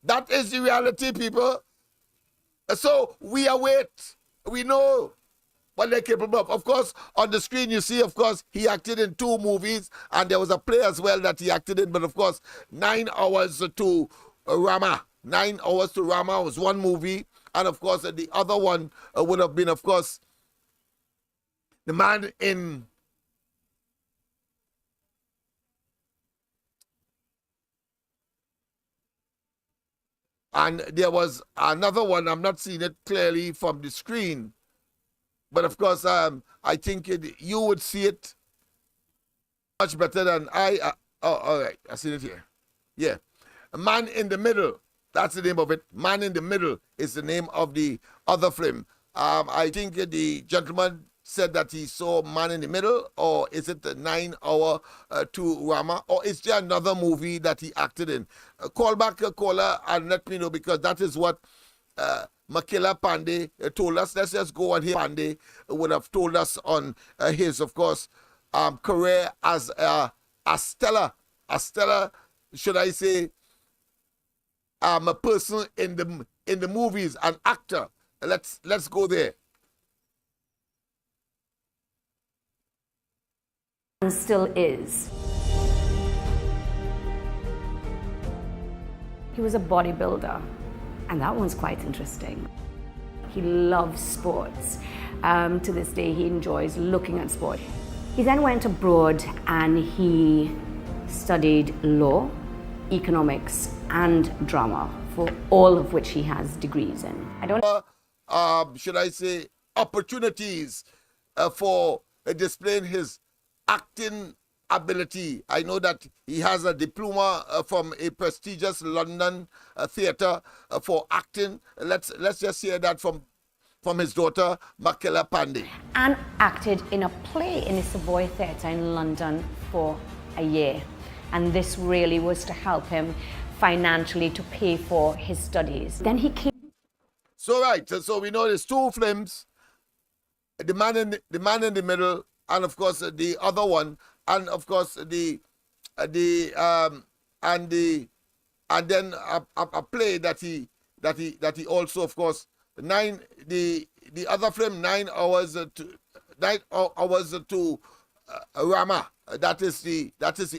That is the reality, people. So we await. We know what they're capable of. Of course, on the screen you see, of course, he acted in 2 movies, and there was a play as well that he acted in, but of course, 9 hours to Rama. 9 hours to Rama was one movie, and of course, the other one would have been, of course, the man in And there was another one, I'm not seeing it clearly from the screen, but of course, I think you would see it much better than I. Oh, all right, I see it here. Yeah. Man in the Middle, that's the name of it. Man in the Middle is the name of the other film. I think the gentleman said that he saw Man in the Middle, or is it the 9 Hour to Rama, or is there another movie that he acted in? Call back a caller and let me know, because that is what Makila Panday told us. Let's just go on here. Panday would have told us on his, of course, career as a stellar, should I say, a person in the movies, an actor. Let's go there. And still is. He was a bodybuilder, and that one's quite interesting. He loves sports. To this day, he enjoys looking at sport. He then went abroad and he studied law, economics, and drama, for all of which he has degrees in. I don't. Should I say, opportunities for displaying his acting ability. I know that he has a diploma from a prestigious London theatre for acting. Let's just hear that from his daughter, Makila Panday. And acted in a play in the Savoy Theatre in London for a year. And this really was to help him financially to pay for his studies. Then he came. So right, so we know there's two films, the man in the Middle, and of course the other one, and of course and then a play that he also, of course, the other film 9 hours to Rama. That is the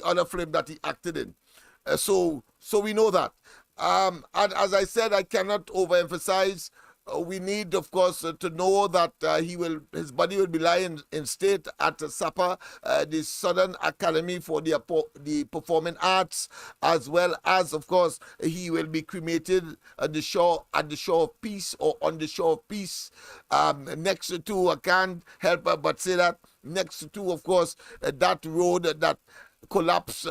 other film that he acted in. So we know that. And as I said, I cannot overemphasize. We need, of course, to know that his body will be lying in state at SAPA, the Southern Academy for the Performing Arts, as well as, of course, he will be cremated at the shore of peace, or on the shore of peace, next to, I can't help but say that, next to, of course, that road that collapsed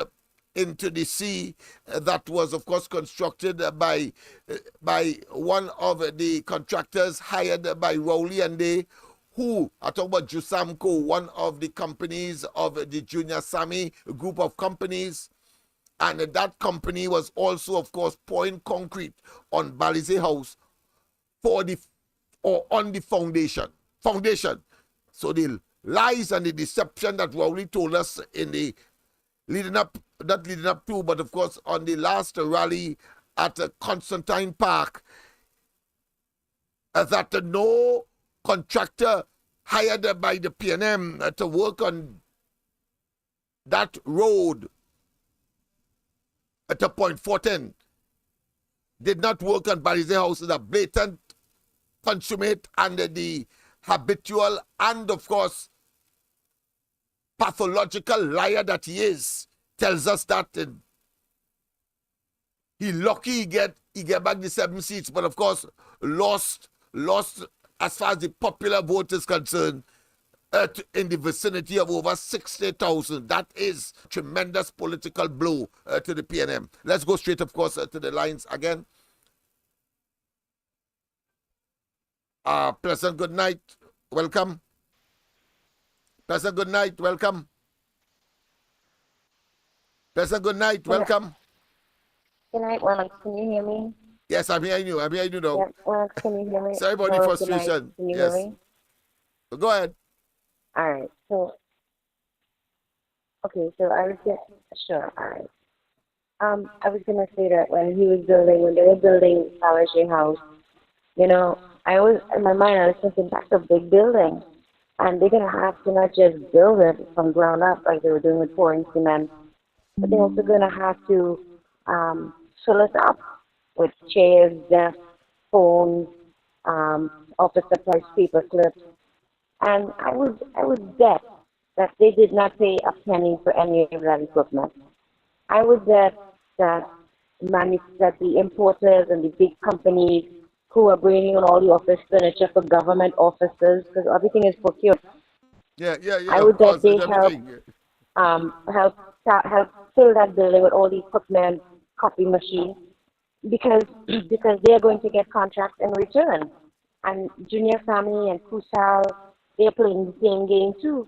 into the sea, that was, of course, constructed by one of the contractors hired by Rowley and they, who, I talk about Jusamco, one of the companies of the Junior Sammy group of companies, and that company was also, of course, pouring concrete on Basdeo House on the foundation. So the lies and the deception that Rowley told us in the not leading up to, but of course on the last rally at Constantine Park, that no contractor hired by the PNM to work on that road at a point 410 did not work on Basdeo House. Is a blatant, consummate, and the habitual, and of course pathological liar that he is, tells us that he lucky he get back the 7 seats, but of course lost as far as the popular vote is concerned, in the vicinity of over 60,000. That is tremendous political blow to the PNM. Let's go straight, of course, to the lines again. Pleasant good night, welcome. Pleasant good night, welcome. Pleasant good night, welcome. Good night, Lennox. Can you hear me? Yes, I'm hearing you now. Yeah, Lennox, can you hear me? Sorry about the frustration. Can you Yes. hear me? Go ahead. All right. So, okay. So I was sure. All right. I was gonna say that when they were building Fabergé House, I was in my mind, I was thinking that's a big building, and they're gonna have to not just build it from ground up like they were doing with pouring cement, but they're also gonna have to fill it up with chairs, desks, phones, office supplies, paper clips, and I would bet that they did not pay a penny for any of that equipment. I would bet that that the importers and the big companies who are bringing in all the office furniture for government offices, because everything is procured. Yeah, I of would bet course, they and help everything. help help fill that building with all the equipment, copy machines, because because they are going to get contracts in return. And Junior Family and Kusal, they're playing the same game too.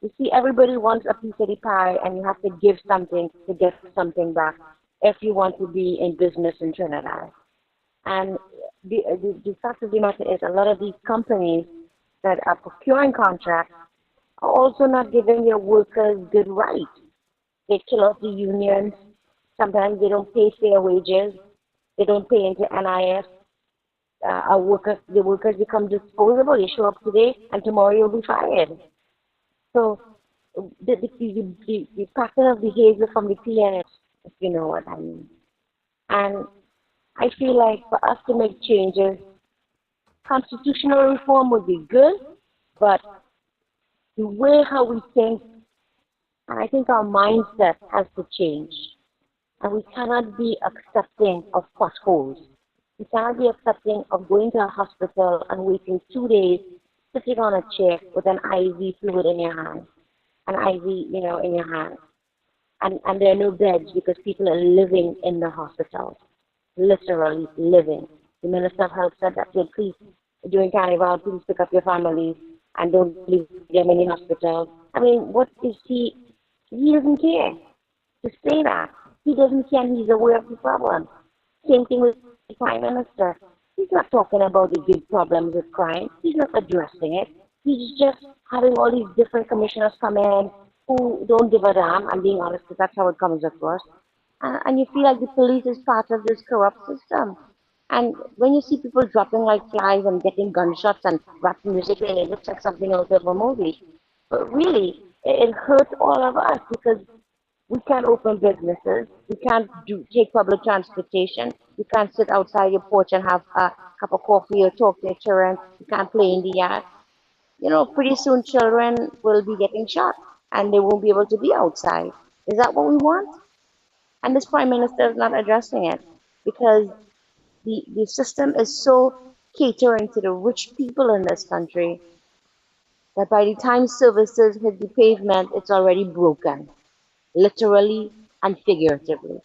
You see, everybody wants a piece of the pie, and you have to give something to get something back if you want to be in business in Trinidad. And the fact of the matter is, a lot of these companies that are procuring contracts are also not giving their workers good rights. They kill off the unions. Sometimes they don't pay fair wages. They don't pay into NIS. The workers become disposable. You show up today, and tomorrow you'll be fired. So the pattern of behavior from the PNS, if you know what I mean. And I feel like for us to make changes, constitutional reform would be good, but the way how we think, and I think our mindset has to change. And we cannot be accepting of potholes. We cannot be accepting of going to a hospital and waiting 2 days, sitting on a chair with an IV fluid in your hand, an IV, in your hand. And there are no beds because people are living in the hospitals, literally living. The Minister of Health said that, please, during Carnival, please pick up your families and don't leave them in the hospital. I mean, what is he? He doesn't care to say that. He doesn't care, and he's aware of the problem. Same thing with the Prime Minister. He's not talking about the big problems with crime. He's not addressing it. He's just having all these different commissioners come in who don't give a damn. I'm being honest, because that's how it comes across. And you feel like the police is part of this corrupt system. And when you see people dropping like flies and getting gunshots and rap music, it looks like something out of a movie. But really, it hurts all of us because we can't open businesses. We can't take public transportation. You can't sit outside your porch and have a cup of coffee or talk to your children. You can't play in the yard. Pretty soon children will be getting shot and they won't be able to be outside. Is that what we want? And this prime minister is not addressing it because the system is so catering to the rich people in this country that by the time services hit the pavement, it's already broken, literally and figuratively.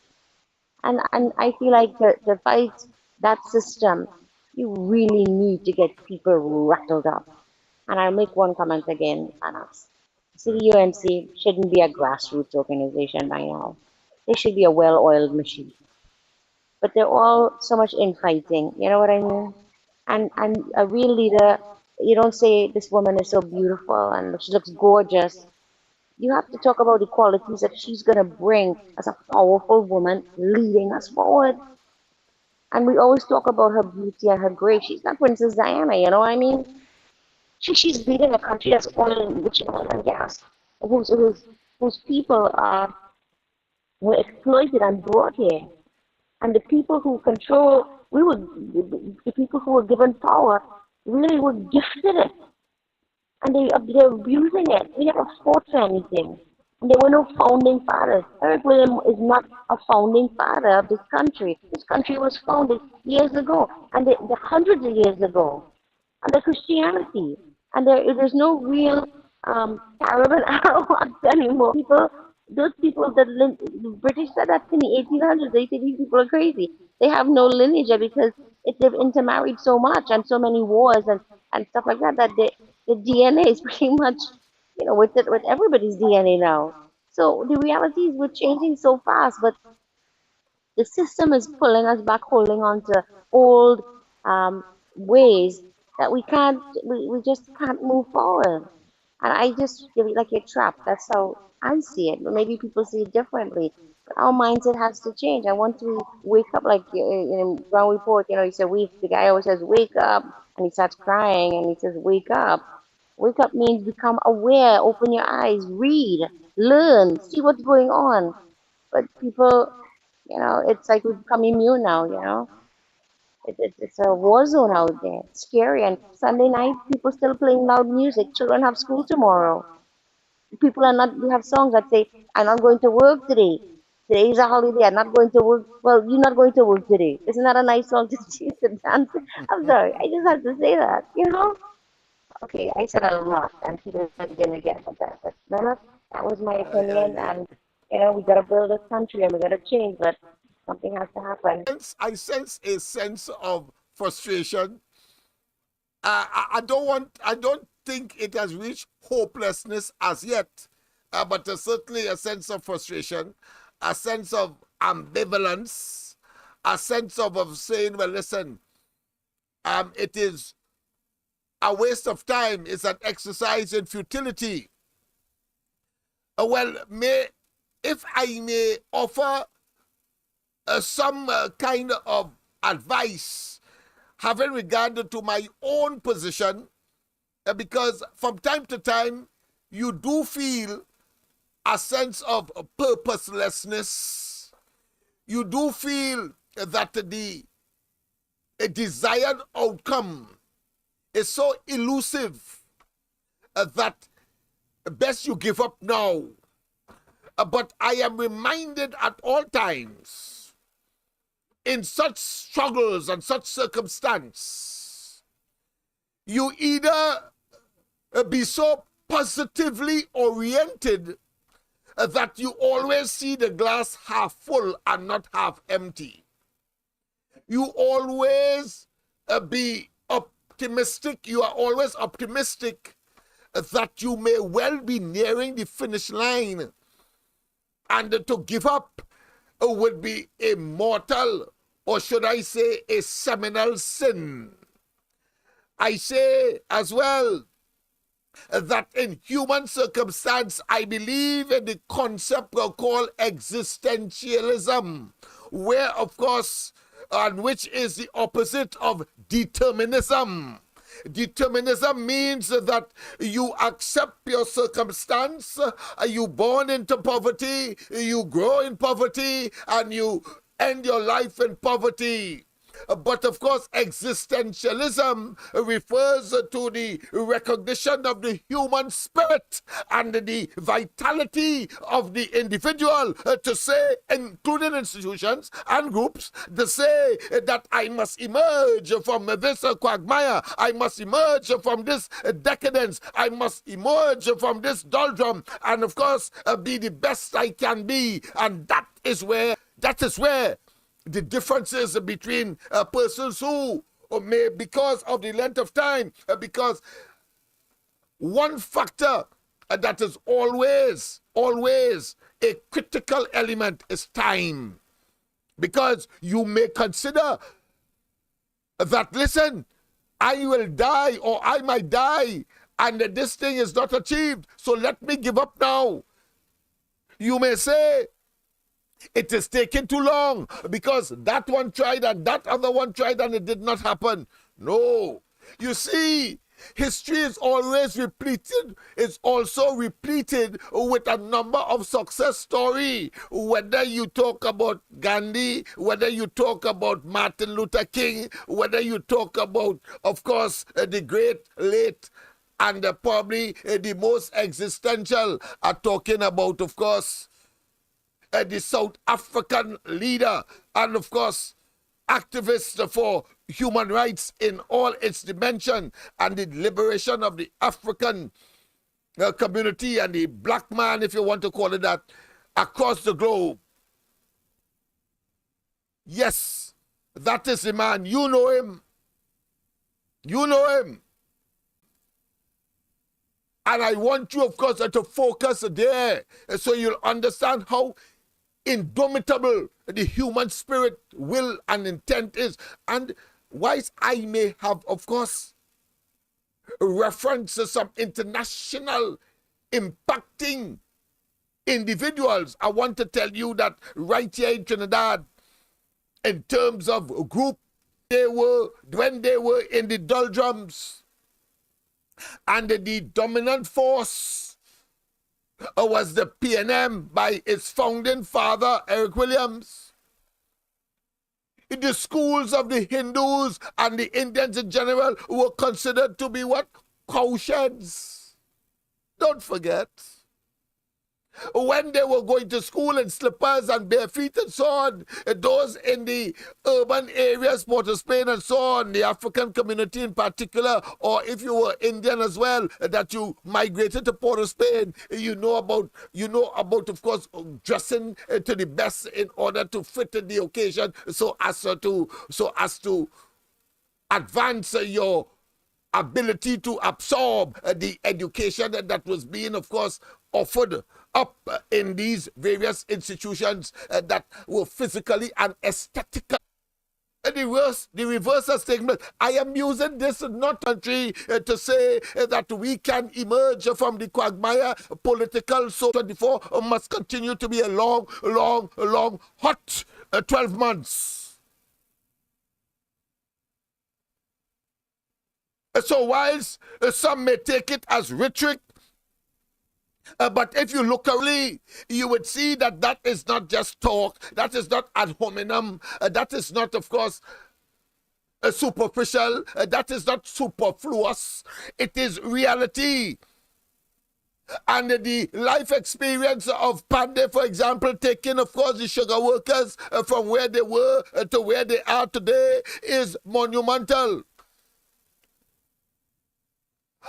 And I feel like to fight that system, you really need to get people rattled up. And I'll make one comment again, Anas. See, the UNC shouldn't be a grassroots organization by now. They should be a well-oiled machine. But they're all so much infighting, you know what I mean? And a real leader, you don't say this woman is so beautiful and she looks gorgeous. You have to talk about the qualities that she's going to bring as a powerful woman leading us forward. And we always talk about her beauty and her grace. She's not Princess Diana, you know what I mean? She's leading a country that's rich in oil and gas, whose people were exploited and brought here. And the people who control, the people who were given power really were gifted it. And they're abusing it. We never fought for anything. And there were no founding fathers. Eric William is not a founding father of this country. This country was founded years ago, and the hundreds of years ago, under Christianity. And there's no real Caribbean Arawaks anymore. Those people the British said that in the 1800s. They said these people are crazy. They have no lineage because they've intermarried so much and so many wars and stuff like that the DNA is pretty much with everybody's DNA now. So the reality is we're changing so fast, but the system is pulling us back, holding on to old ways that we just can't move forward. And I just feel like you're trapped. That's how I see it. But maybe people see it differently. But our mindset has to change. I want to wake up like ground report. He said the guy always says wake up, and he starts crying, and he says wake up. Wake up means become aware, open your eyes, read, learn, see what's going on. But people, it's like we've become immune now. It's a war zone out there. It's scary. And Sunday night, people still playing loud music. Children have school tomorrow. People are not, we have songs that say, I'm not going to work today. Today is a holiday. I'm not going to work. Well, you're not going to work today. Isn't that a nice song to choose to dance? I'm sorry. I just have to say that, you know? Okay, I said a lot, and people didn't get that. But no, that was my opinion, and, you know, we got to build this country, and we got to change, but something has to happen. I sense a sense of frustration. I don't think it has reached hopelessness as yet, but there's certainly a sense of frustration, a sense of ambivalence, a sense of saying, well, listen, it is a waste of time. It's an exercise in futility. Well, if I may offer some kind of advice having regard to my own position, because from time to time you do feel a sense of purposelessness. You do feel that the desired outcome is so elusive that best you give up now. But I am reminded at all times, in such struggles and such circumstance, you either be so positively oriented that you always see the glass half full and not half empty. You always be optimistic. You are always optimistic that you may well be nearing the finish line, and to give up would be a mortal, or should I say a seminal sin. I say as well that in human circumstance, I believe in the concept called existentialism, where, of course, and which is the opposite of determinism. Determinism means that you accept your circumstance, you born into poverty, you grow in poverty, and you end your life in poverty. But of course, existentialism refers to the recognition of the human spirit and the vitality of the individual to say, including institutions and groups, to say that I must emerge from this quagmire, I must emerge from this decadence, I must emerge from this doldrum, and of course, be the best I can be. And that is where the differences between persons who may, because of the length of time, because one factor that is always a critical element is time. Because you may consider that, listen, I will die or I might die and this thing is not achieved, so let me give up now. You may say, it is taking too long because that one tried and that other one tried and it did not happen. No. You see, history is always repleted. It's also repleted with a number of success stories. Whether you talk about Gandhi, whether you talk about Martin Luther King, whether you talk about, of course, the great late and probably the most existential are talking about, of course, the South African leader, and of course, activist for human rights in all its dimension, and the liberation of the African community and the black man, if you want to call it that, across the globe. Yes, that is the man. You know him. You know him. And I want you, of course, to focus there so you'll understand how indomitable the human spirit, will, and intent is. And whilst I may have, of course, reference some international impacting individuals, I want to tell you that right here in Trinidad, in terms of group, when they were in the doldrums, and the dominant force was the PNM by its founding father, Eric Williams. The schools of the Hindus and the Indians in general were considered to be what? Cowsheds. Don't forget. when they were going to school in slippers and bare feet and so on. Those in the urban areas, Port of Spain and so on, the African community in particular, or if you were Indian as well, that you migrated to Port of Spain, you know about, of course, dressing to the best in order to fit the occasion, so as to advance your ability to absorb the education that was being, of course, offered up in these various institutions that were physically and aesthetically. The reverse statement. I am using this not country to say that we can emerge from the quagmire political. So 24 must continue to be a long, hot 12 months. So whilst some may take it as rhetoric, but if you look early, you would see that that is not just talk, that is not ad hominem, that is not, of course, superficial, that is not superfluous, it is reality. And the life experience of Panday, for example, taking, of course, the sugar workers from where they were to where they are today is monumental.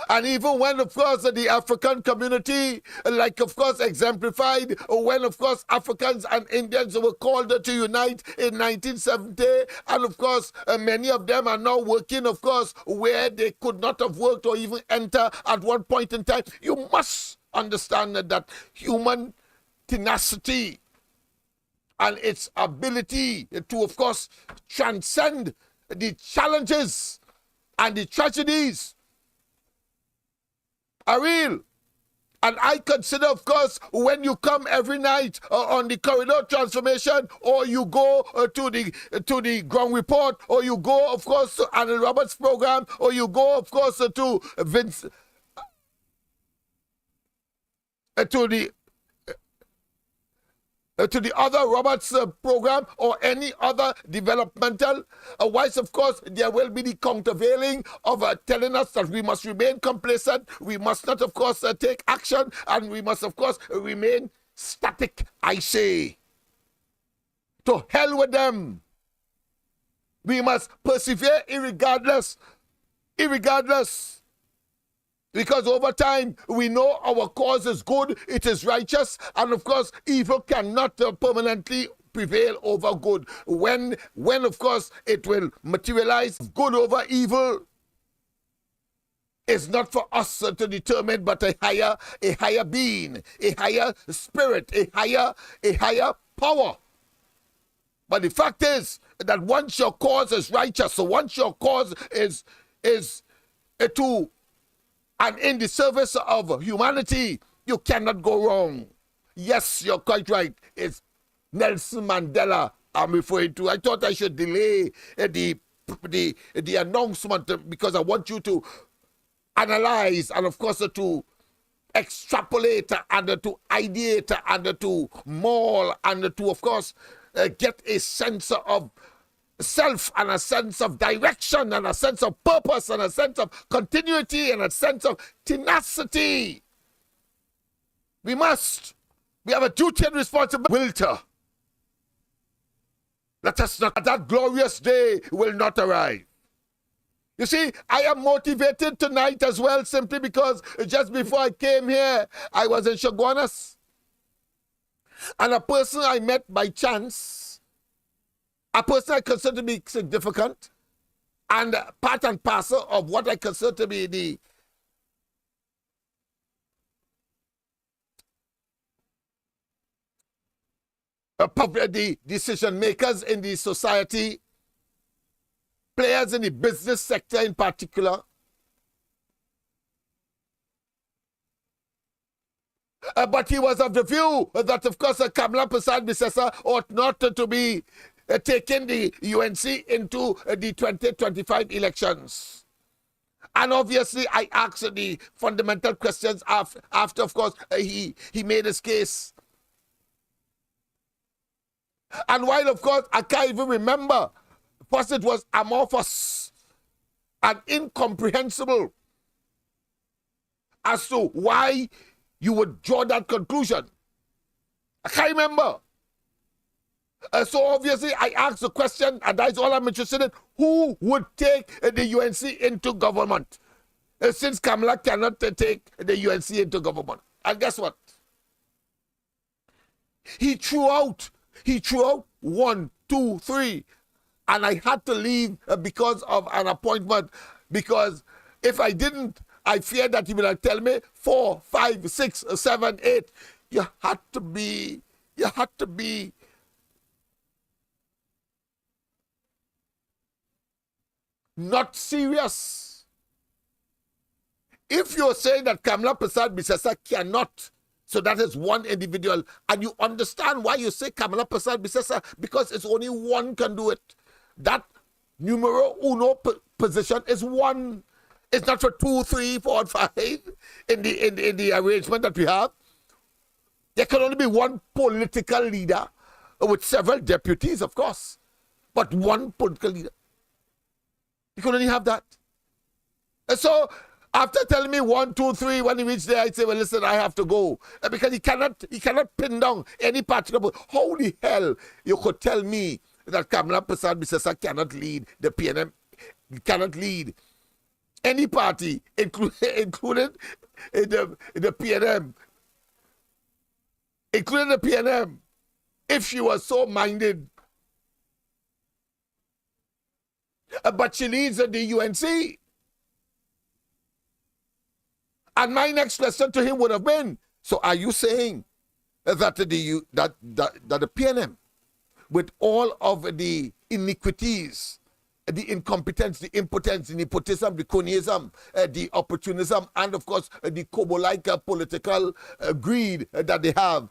And even when, of course, the African community, like, of course, exemplified when, of course, Africans and Indians were called to unite in 1970, and, of course, many of them are now working, of course, where they could not have worked or even enter at one point in time. You must understand that human tenacity and its ability to, of course, transcend the challenges and the tragedies are real. And I consider, of course, when you come every night on the corridor transformation, or you go to the ground report, or you go, of course, to Anna Roberts' program, or you go, of course, to Vince, to the other Roberts program, or any other developmental, whilst, of course, there will be the countervailing of telling us that we must remain complacent, we must not, of course, take action, and we must, of course, remain static, I say. To hell with them. We must persevere irregardless. Because over time, we know our cause is good, it is righteous, and of course, evil cannot permanently prevail over good. When of course, it will materialize, good over evil is not for us to determine, but a higher being, a higher spirit, a higher power. But the fact is that once your cause is righteous, so once your cause is to and in the service of humanity, you cannot go wrong. Yes, you're quite right. It's Nelson Mandela I'm referring to. I thought I should delay the announcement because I want you to analyze and, of course, to extrapolate and to ideate and to maul and to, of course, get a sense of self and a sense of direction and a sense of purpose and a sense of continuity and a sense of tenacity. We have a duty and responsibility. Wilter. Let us not, that glorious day will not arrive. You see, I am motivated tonight as well simply because just before I came here, I was in Chaguanas. And a person I met by chance, a person I consider to be significant and part and parcel of what I consider to be the decision makers in the society, players in the business sector in particular. But he was of the view that, of course, Kamla Prasad Bisesa ought not to be taking the UNC into the 2025 elections. And obviously, I asked the fundamental questions after, of course, he made his case. And while, of course, I can't even remember, first it was amorphous and incomprehensible as to why you would draw that conclusion. I can't remember. So obviously I asked the question, and that's all I'm interested in. Who would take the UNC into government? Since Kamala cannot take the UNC into government. And guess what? He threw out 1, 2, 3. And I had to leave because of an appointment. Because if I didn't, I feared that he would tell me 4, 5, 6, 7, 8. You had to be not serious. If you're saying that Kamala Prasad Bisesa cannot, so that is one individual, and you understand why you say Kamala Prasad Bisesa, because it's only one can do it. That numero uno position is one. It's not for 2, 3, 4, 5 in the arrangement that we have. There can only be one political leader with several deputies, of course, but one political leader. You can only have that. And so after telling me 1, 2, 3, when he reached there, I say, well, listen, I have to go. Because he cannot pin down any particular. How the hell you could tell me that Kamala Prasad Bisesa cannot lead the PNM, cannot lead any party, including the PNM, including the PNM, if she was so minded. But she leads the UNC. And my next question to him would have been, so are you saying that the PNM, with all of the iniquities, the incompetence, the impotence, the nepotism, the cronyism, the opportunism, and of course the Kobo-like political greed that they have,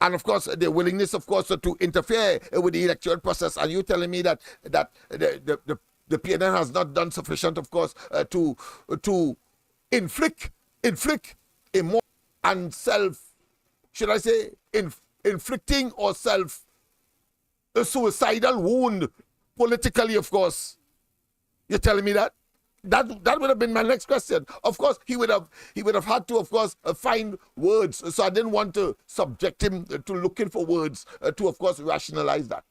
and of course the willingness, of course, to interfere with the electoral process? Are you telling me that the PNM has not done sufficient, of course, to inflict a more and should I say, inflicting or a suicidal wound? Politically, of course. You're telling me that? That would have been my next question. Of course, he would have had to, of course, find words. So I didn't want to subject him to looking for words to, of course, rationalize that.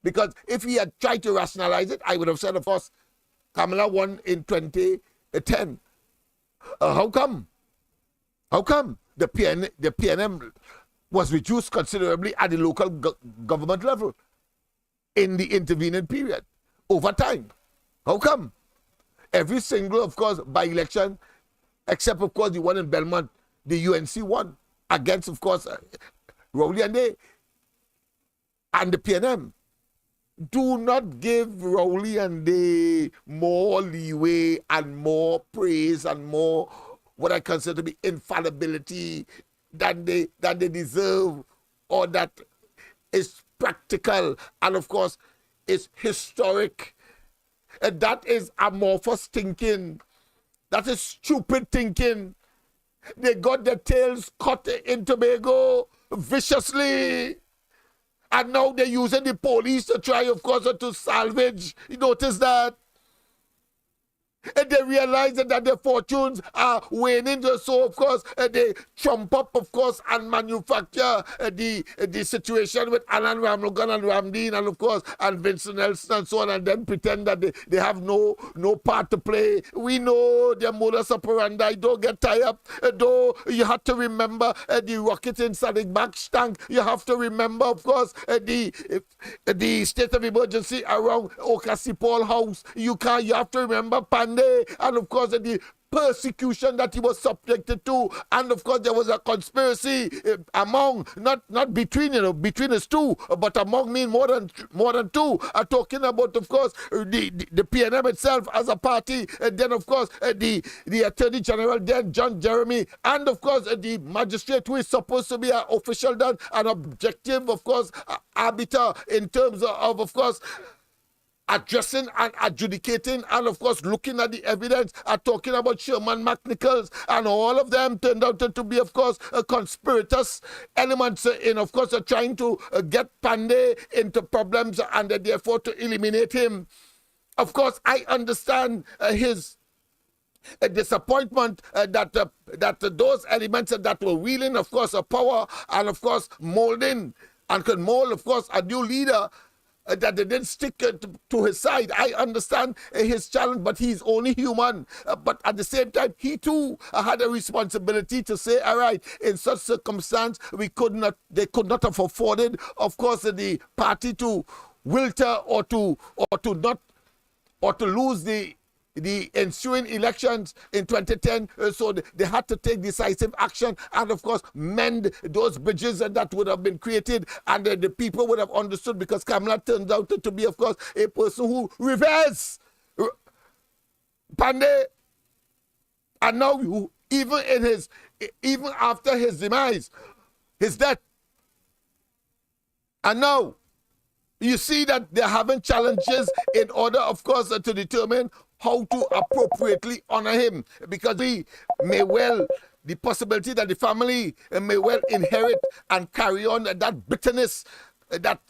Because if he had tried to rationalize it, I would have said, of course, Kamala won in 2010. How come? How come the PNM was reduced considerably at the local government level in the intervening period, over time? How come? Every single, of course, by-election, except, of course, the one in Belmont, the UNC won against, of course, Rowley and the PNM. Do not give Rowley and the more leeway and more praise and more what I consider to be infallibility than they deserve, or that is practical, and of course it's historic. And that is amorphous thinking. That is stupid thinking. They got their tails cut in Tobago viciously, and now they're using the police to try, of course, to salvage. You notice that? And they realize that their fortunes are waning, so of course they trump up, of course, and manufacture the situation with Alan Ramlogan and Ramdeen, and of course, and Vincent Nelson and so on, and then pretend that they have no part to play. We know their modus operandi. Don't get tied up. Though you have to remember the rocket in Sadiq Baksh tank. You have to remember, of course, the state of emergency around Okasipol House. You have to remember Panday, and of course the persecution that he was subjected to, and of course there was a conspiracy among, not between us two, but among me more than two, talking about, of course, the PNM itself as a party, and then of course the Attorney General then, John Jeremy, and of course the magistrate who is supposed to be an official, done an objective, of course, arbiter in terms of course, addressing and adjudicating, and of course looking at the evidence, talking about Sherman McNichols, and all of them turned out to be, of course, conspirators elements in, of course, trying to get Panday into problems, and therefore to eliminate him. Of course, I understand his disappointment that those elements that were wielding, of course, a power and, of course, molding and could mold, of course, a new leader, that they didn't stick to his side. I understand his challenge, but he's only human. But at the same time, he too had a responsibility to say, all right, in such circumstance, they could not have afforded, of course, the party to wilter or to lose the ensuing elections in 2010, so they had to take decisive action and, of course, mend those bridges that would have been created, and the people would have understood, because Kamala turns out to be, of course, a person who reveres Panday, and now even after his demise, his death, and now you see that they're having challenges in order, of course, to determine how to appropriately honor him, because the possibility that the family may well inherit and carry on that bitterness that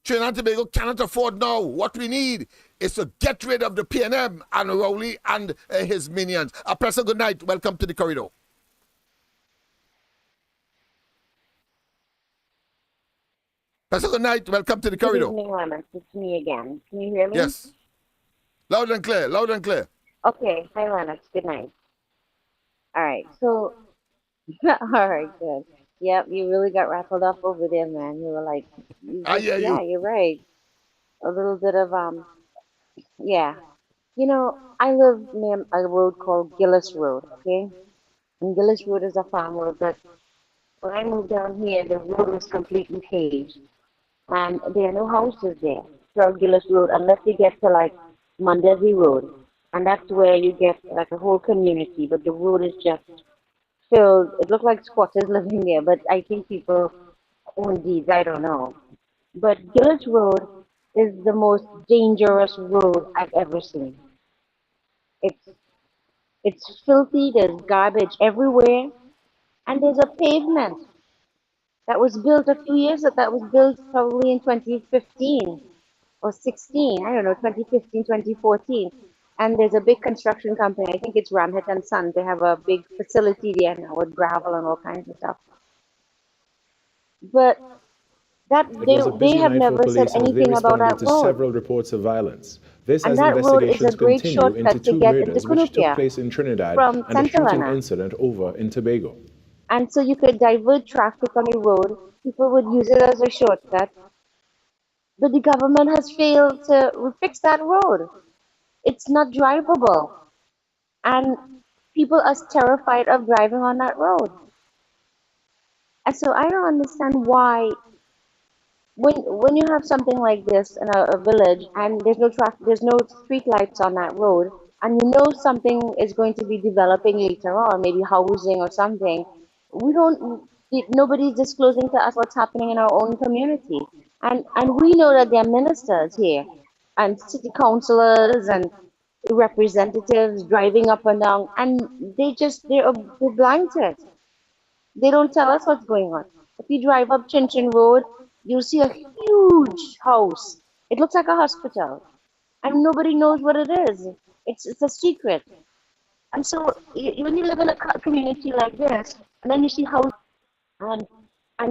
Trinidad and Tobago cannot afford now. What we need is to get rid of the PNM and Rowley and his minions. Professor, good night. Welcome to the corridor. Professor, good night. Welcome to the corridor. Good evening, Lennox. It's me again. Can you hear me? Yes. Loud and clear. Loud and clear. Okay. Hi, Lennox. Good night. All right. So, all right, good. Yep, you really got rattled up over there, man. You were like, yeah, you're right. A little bit of, yeah. You know, I live near a road called Gillis Road, okay? And Gillis Road is a farm road, but when I moved down here, the road was completely paved. And there are no houses there throughout Gillis Road unless you get to like Mundane Road. And that's where you get like a whole community, but the road is just filled. It looked like squatters living there, but I think people own deeds, I don't know. But Gillis Road is the most dangerous road I've ever seen. It's filthy, there's garbage everywhere, and there's a pavement that was built a few years ago, that was built probably in 2015 or 16, I don't know, 2015, 2014. And there's a big construction company, I think it's Ramhit and Son. They have a big facility there now with gravel and all kinds of stuff. But that they have never said anything about that road. Several reports of violence. This and as that road is a investigations great continue shortcut into to two get into murders which took Cunupia place in Trinidad from and a shooting Santa Ana. incident over in Tobago. And so you could divert traffic on the road. People would use it as a shortcut. But the government has failed to fix that road. It's not drivable. And people are terrified of driving on that road. And so I don't understand why, when you have something like this in a village and there's no traffic, there's no street lights on that road, and you know something is going to be developing later on, maybe housing or something, nobody's disclosing to us what's happening in our own community. And we know that there are ministers here and city councillors and representatives driving up and down, and they're blinded. They don't tell us what's going on. If you drive up Chin Chin Road, you'll see a huge house. It looks like a hospital, and nobody knows what it is. It's a secret. And so when you live in a community like this, and then you see how, and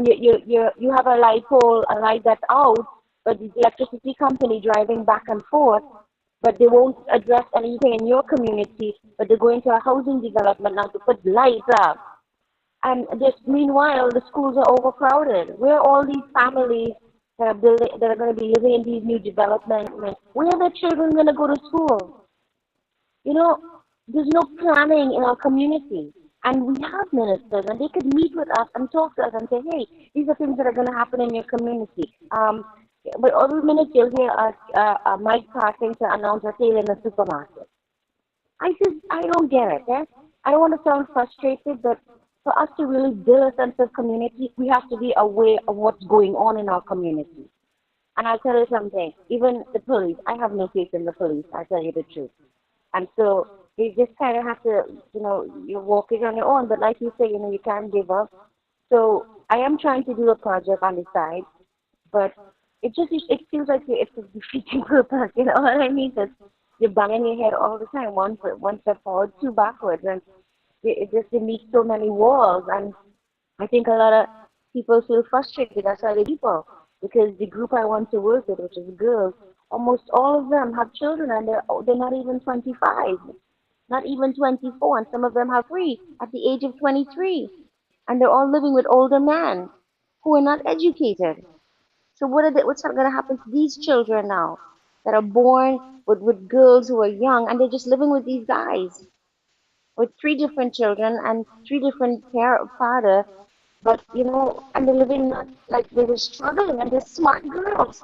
you have a light pole, a light that's out, but the electricity company driving back and forth, but they won't address anything in your community, but they go into a housing development now to put lights up. And just meanwhile, the schools are overcrowded. Where are all these families that are going to be living in these new developments? Where are the children going to go to school? You know, there's no planning in our community. And we have ministers, and they could meet with us and talk to us and say, hey, these are things that are going to happen in your community. But every minute you'll hear a mic passing to announce a sale in the supermarket. I don't get it. Eh? I don't want to sound frustrated, but for us to really build a sense of community, we have to be aware of what's going on in our community. And I'll tell you something, even the police, I have no faith in the police, I'll tell you the truth. And so you just kind of have to, you're walking on your own, but like you say, you can't give up. So I am trying to do a project on the side, but it feels like it's a defeating purpose, you know what I mean? you're banging your head all the time, one step forward, two backwards, and they meet so many walls. And I think a lot of people feel frustrated. That's why they people, because the group I want to work with, which is girls, almost all of them have children, and they're not even 25, not even 24, and some of them have three at the age of 23, and they're all living with older men who are not educated. So what's going to happen to these children now that are born with girls who are young, and they're just living with these guys with three different children and three different father, but and they're living not like they're struggling, and they're smart girls.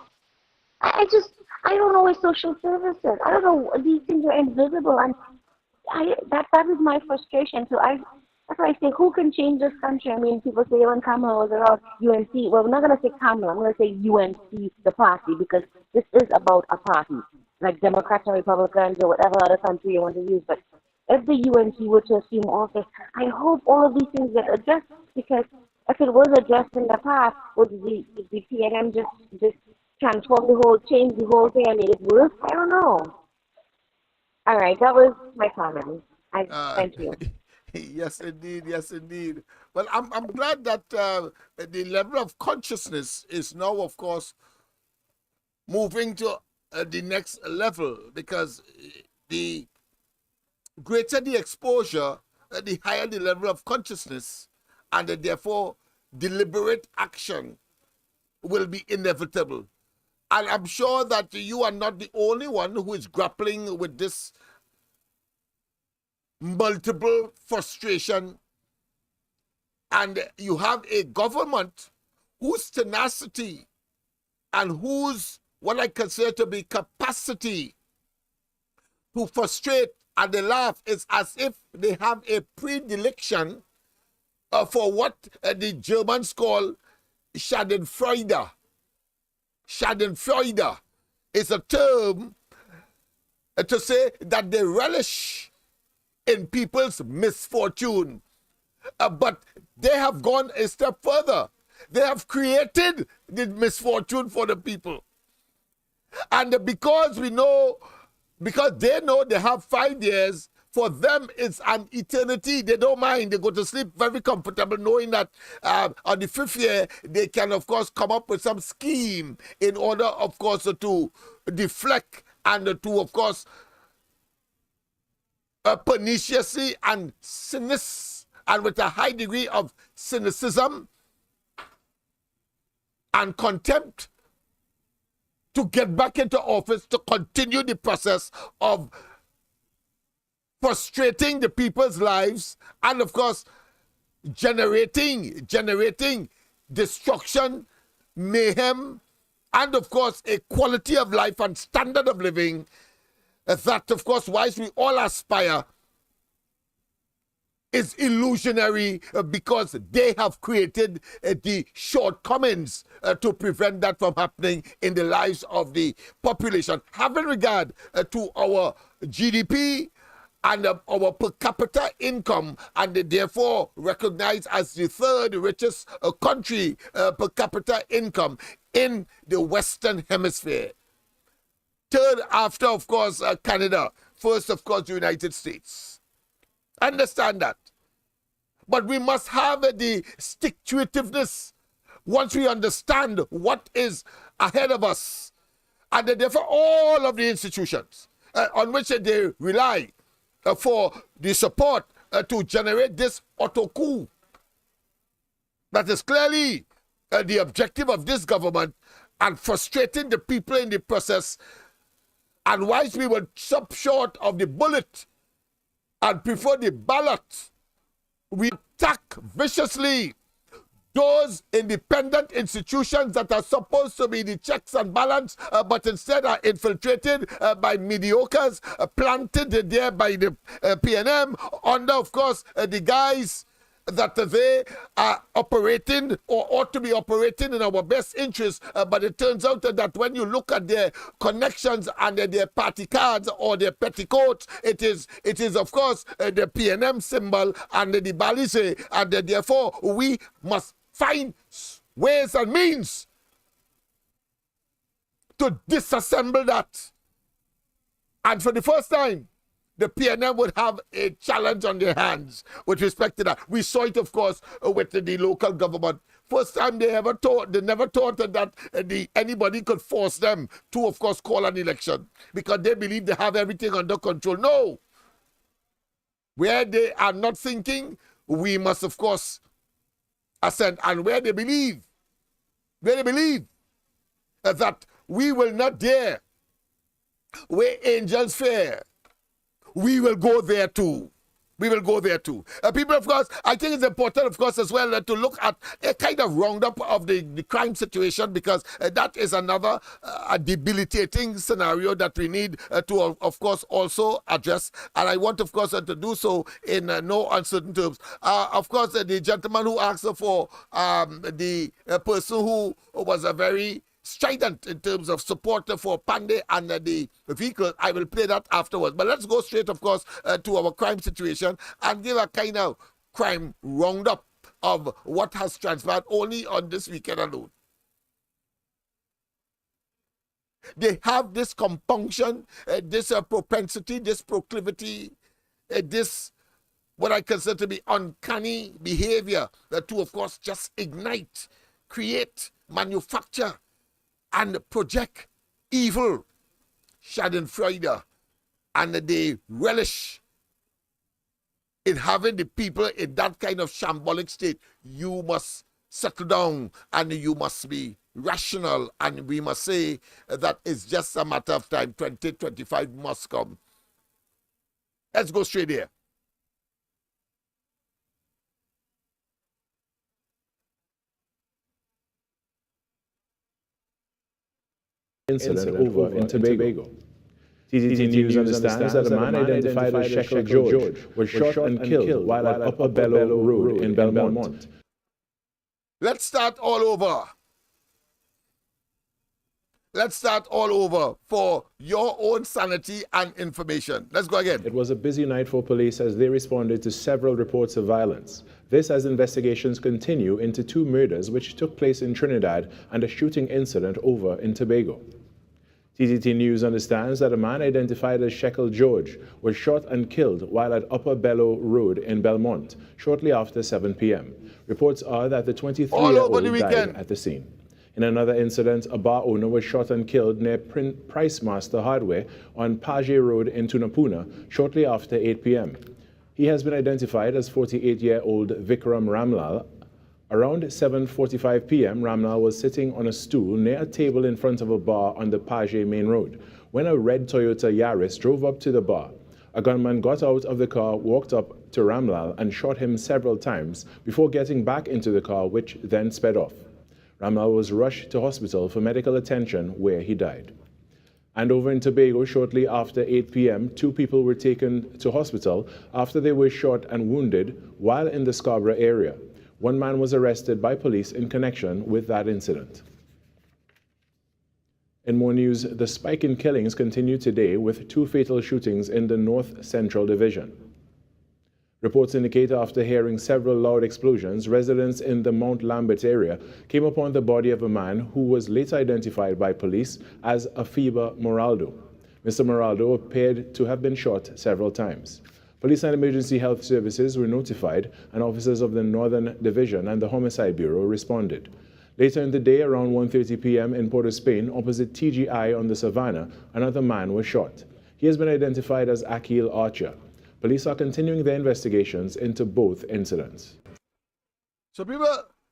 I don't know what social services. I don't know, these things are invisible, and that is my frustration. So that's why I say, who can change this country? I mean, people say when Kamala was around UNC. Well, we're not going to say Kamala. I'm going to say UNC, the party, because this is about a party, like Democrats and Republicans or whatever other country you want to use. But if the UNC were to assume office, I hope all of these things get addressed, because if it was addressed in the past, would the PNM just transform change the whole thing and make it worse? I don't know. All right, that was my comment. Thank you. Yes, indeed. Yes, indeed. Well, I'm glad that the level of consciousness is now, of course, moving to the next level, because the greater the exposure, the higher the level of consciousness, and therefore deliberate action will be inevitable. And I'm sure that you are not the only one who is grappling with this multiple frustration, and you have a government whose tenacity and whose, what I consider to be capacity to frustrate, and they laugh, is as if they have a predilection for what the Germans call Schadenfreude. Schadenfreude is a term to say that they relish in people's misfortune. But they have gone a step further. They have created the misfortune for the people. And because they know they have 5 years, for them it's an eternity. They don't mind. They go to sleep very comfortable, knowing that on the 5th year, they can, of course, come up with some scheme in order, of course, to deflect and to, of course, perniciously and and with a high degree of cynicism and contempt, to get back into office, to continue the process of frustrating the people's lives, and of course generating destruction, mayhem, and of course a quality of life and standard of living that, of course, whilst we all aspire, is illusionary, because they have created the shortcomings to prevent that from happening in the lives of the population. Having regard to our GDP and our per capita income, and therefore recognized as the third richest country per capita income in the Western Hemisphere. Third after, of course, Canada. First, of course, the United States. Understand that. But we must have the stick-to-itiveness once we understand what is ahead of us. And therefore, all of the institutions on which they rely for the support to generate this auto coup. That is clearly the objective of this government, and frustrating the people in the process. And whilst we will stop short of the bullet and prefer the ballot, we attack viciously those independent institutions that are supposed to be the checks and balance, but instead are infiltrated by mediocres, planted there by the PNM under, of course, the guise that they are operating or ought to be operating in our best interest. But it turns out that when you look at their connections and their party cards or their petticoats, it is of course the PNM symbol and the balise, and therefore we must find ways and means to disassemble that. And for the first time, the PNM would have a challenge on their hands with respect to that. We saw it, of course, with the local government. First time they never thought that anybody could force them to, of course, call an election because they believe they have everything under control. No. Where they are not thinking, we must, of course, assent. And where they believe that we will not dare where angels fare, we will go there too. We will go there too. People, of course, I think it's important, of course, as well to look at a kind of roundup of the crime situation because that is another debilitating scenario that we need to, of course, also address. And I want, of course, to do so in no uncertain terms. Of course, the gentleman who asked for the person who was a very strident in terms of support for Panday and the vehicle. I will play that afterwards. But let's go straight, of course, to our crime situation and give a kind of crime roundup of what has transpired only on this weekend alone. They have this compunction, this propensity, this proclivity, this what I consider to be uncanny behavior to, of course, just ignite, create, manufacture, and project evil, schadenfreude, and they relish in having the people in that kind of shambolic state. You must settle down and you must be rational, and we must say that it's just a matter of time. 2025 must come. Let's go straight here. Incident over in Tobago. TTT News understands that a man identified as Shekel George was shot and killed while at Upper Bellow Road in Belmont. Let's start all over. Let's start all over for your own sanity and information. Let's go again. It was a busy night for police as they responded to several reports of violence. This as investigations continue into 2 murders which took place in Trinidad and a shooting incident over in Tobago. TTT News understands that a man identified as Shekel George was shot and killed while at Upper Bellow Road in Belmont shortly after 7 p.m. Reports are that the 23-year-old died at the scene. In another incident, a bar owner was shot and killed near Price Master Hardware on Page Road in Tunapuna shortly after 8 p.m. He has been identified as 48-year-old Vikram Ramlal. Around 7:45 p.m., Ramlal was sitting on a stool near a table in front of a bar on the Page Main Road when a red Toyota Yaris drove up to the bar. A gunman got out of the car, walked up to Ramlal and shot him several times before getting back into the car, which then sped off. Ramlal was rushed to hospital for medical attention, where he died. And over in Tobago, shortly after 8 p.m., 2 people were taken to hospital after they were shot and wounded while in the Scarborough area. 1 man was arrested by police in connection with that incident. In more news, the spike in killings continued today with 2 fatal shootings in the North Central Division. Reports indicate after hearing several loud explosions, residents in the Mount Lambert area came upon the body of a man who was later identified by police as Afiba Moraldo. Mr. Moraldo appeared to have been shot several times. Police and emergency health services were notified, and officers of the Northern Division and the Homicide Bureau responded. Later in the day, around 1:30 p.m. in Port of Spain, opposite TGI on the Savannah, another man was shot. He has been identified as Akil Archer. Police are continuing their investigations into both incidents. So people,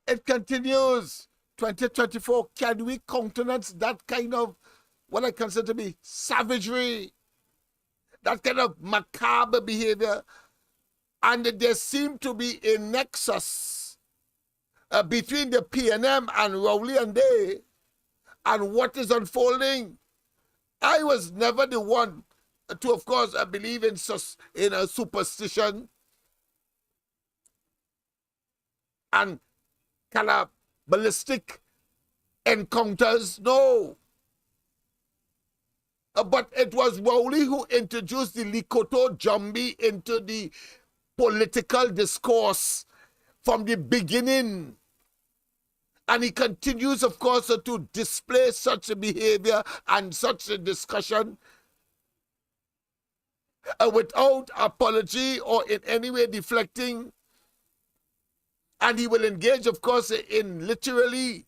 it continues. 2024, can we countenance that kind of what I consider to be savagery, that kind of macabre behavior? And there seemed to be a nexus between the PNM and Rowley and Day and what is unfolding. I was never the one to, of course, believe in a superstition and cannibalistic encounters. No. But it was Rowley who introduced the Likoto Jambi into the political discourse from the beginning. And he continues, of course, to display such a behavior and such a discussion without apology or in any way deflecting. And he will engage, of course, in literally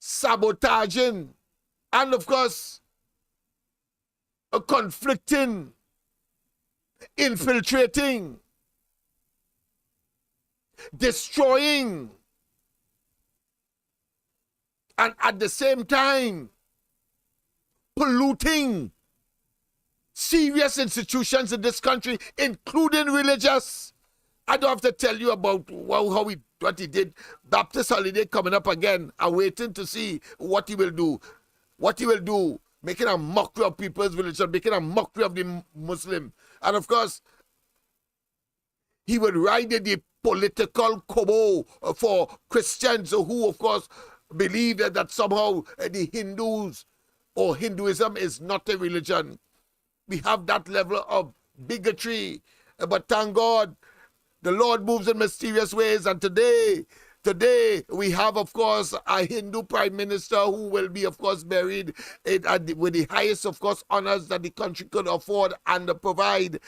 sabotaging and, of course, conflicting, infiltrating, destroying, and at the same time polluting serious institutions in this country, including religious. I don't have to tell you about what he did. Baptist holiday coming up again. I'm waiting to see what he will do. What he will do, making a mockery of people's religion, making a mockery of the Muslim. And of course, he would ride in the political cabal for Christians who, of course, believe that somehow the Hindus or Hinduism is not a religion. We have that level of bigotry. But thank God, the Lord moves in mysterious ways. And today we have, of course, a Hindu prime minister who will be, of course, buried with the highest, of course, honors that the country could afford and provide.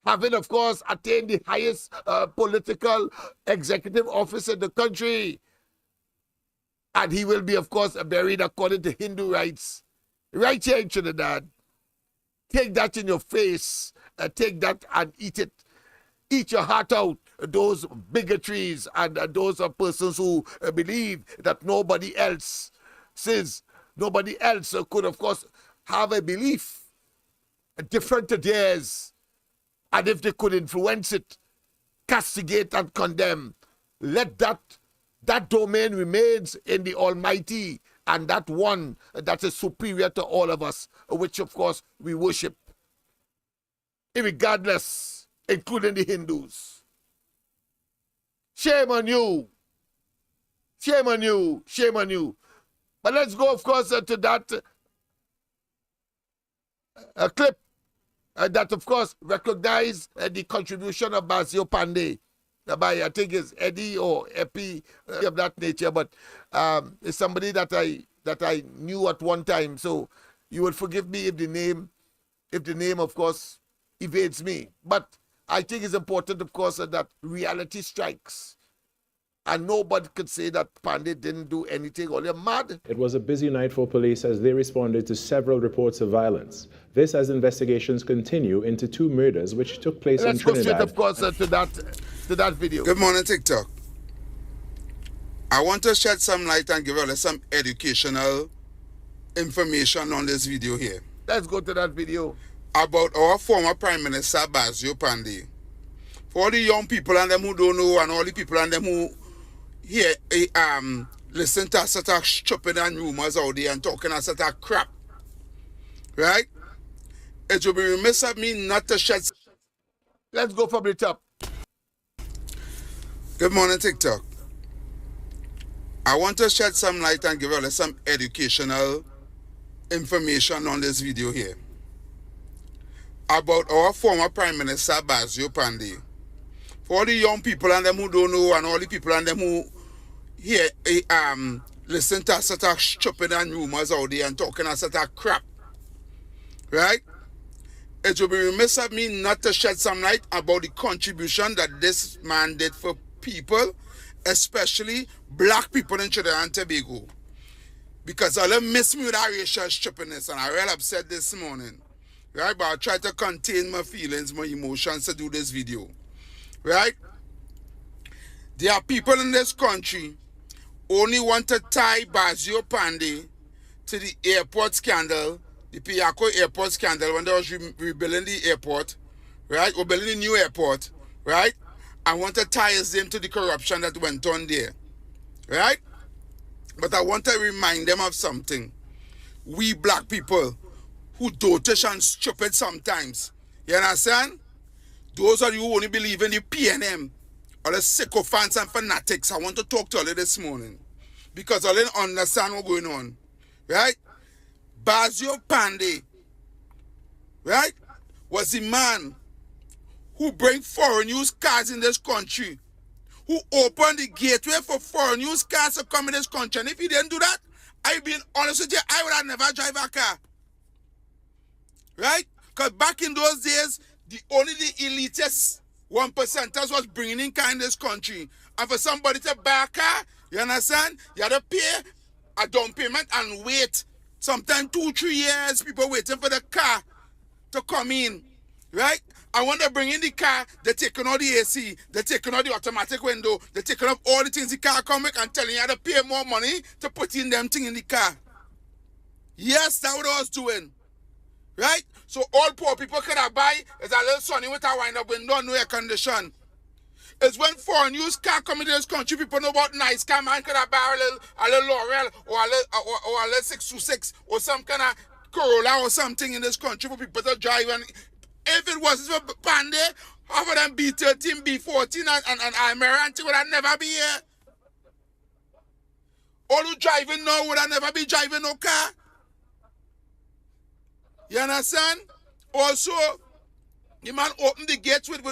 Having, of course, attained the highest political executive office in the country. And he will be, of course, buried according to Hindu rites. Right here in Trinidad. Take that in your face. Take that and eat it. Eat your heart out. Those bigotries and those are persons who believe that nobody else could, of course, have a belief different to theirs. And if they could influence it, castigate and condemn, let that domain remains in the Almighty and that one that is superior to all of us, which of course we worship, irregardless, including the Hindus. Shame on you. Shame on you. Shame on you. But let's go, of course, to that clip that, of course, recognize the contribution of Basdeo Panday. By, I think it's Eddie or Epi of that nature, but it's somebody that I knew at one time. So you will forgive me if the name, of course, evades me. But I think it's important, of course, that reality strikes. And nobody could say that Panday didn't do anything. Or they're mad. It was a busy night for police as they responded to several reports of violence. This as investigations continue into 2 murders which took place in Trinidad. Let's go straight, of course, to that video. Good morning, TikTok. I want to shed some light and give you some educational information on this video here. Let's go to that video. About our former Prime Minister, Basdeo Panday. For all the young people and them who don't know and all the people and them who listen to a sort of stupid and rumors out there and talking a sort of crap. Right? It will be remiss of me not to shed... Let's go from the top. Good morning, TikTok. I want to shed some light and give you some educational information on this video here. About our former Prime Minister, Basdeo Panday. For all the young people and them who don't know and all the people and them who listen to a sort of stupid and rumors out there and talking a sort of crap. Right? It will be remiss of me not to shed some light about the contribution that this man did for people, especially black people in Trinidad and Tobago. Because I'll miss me with that racial stupidness, and I real upset this morning. Right? But I'll try to contain my feelings, my emotions to do this video. Right? There are people in this country only want to tie Basdeo Panday to the airport scandal, the Piaco airport scandal, when they was rebuilding the airport, right? Or building a new airport, right? I want to tie his name to the corruption that went on there, right? But I want to remind them of something. We black people who dotish and stupid sometimes, you understand? Those of you who only believe in the PNM, or the sycophants and fanatics, I want to talk to you this morning. Because I didn't understand what's going on. Right? Basdeo Panday, right, was the man who bring foreign used cars in this country, who opened the gateway for foreign used cars to come in this country. And if he didn't do that, I being honest with you, I would have never drive a car. Right? Because back in those days, only the elitist 1%ers was bringing in car in this country. And for somebody to buy a car, you understand? You had to pay a down payment and wait. Sometimes 2-3 years, people waiting for the car to come in. Right? And when they bring in the car, they're taking out the AC, they're taking out the automatic window, they're taking up all the things the car come with and telling you how to pay more money to put in them things in the car. Yes, that's what I was doing. Right? So all poor people could have buy is a little sunny with a wind up window, no air condition. It's when foreign used car come into this country, people know about nice car, man could have buy a little L'Oreal or a little 626 or some kind of Corolla or something in this country for people to drive. And if it wasn't for Panday, half of them B13, B14 and Almirante would have never be here. All who driving now would have never be driving no car. You understand? Also, the man opened the gates with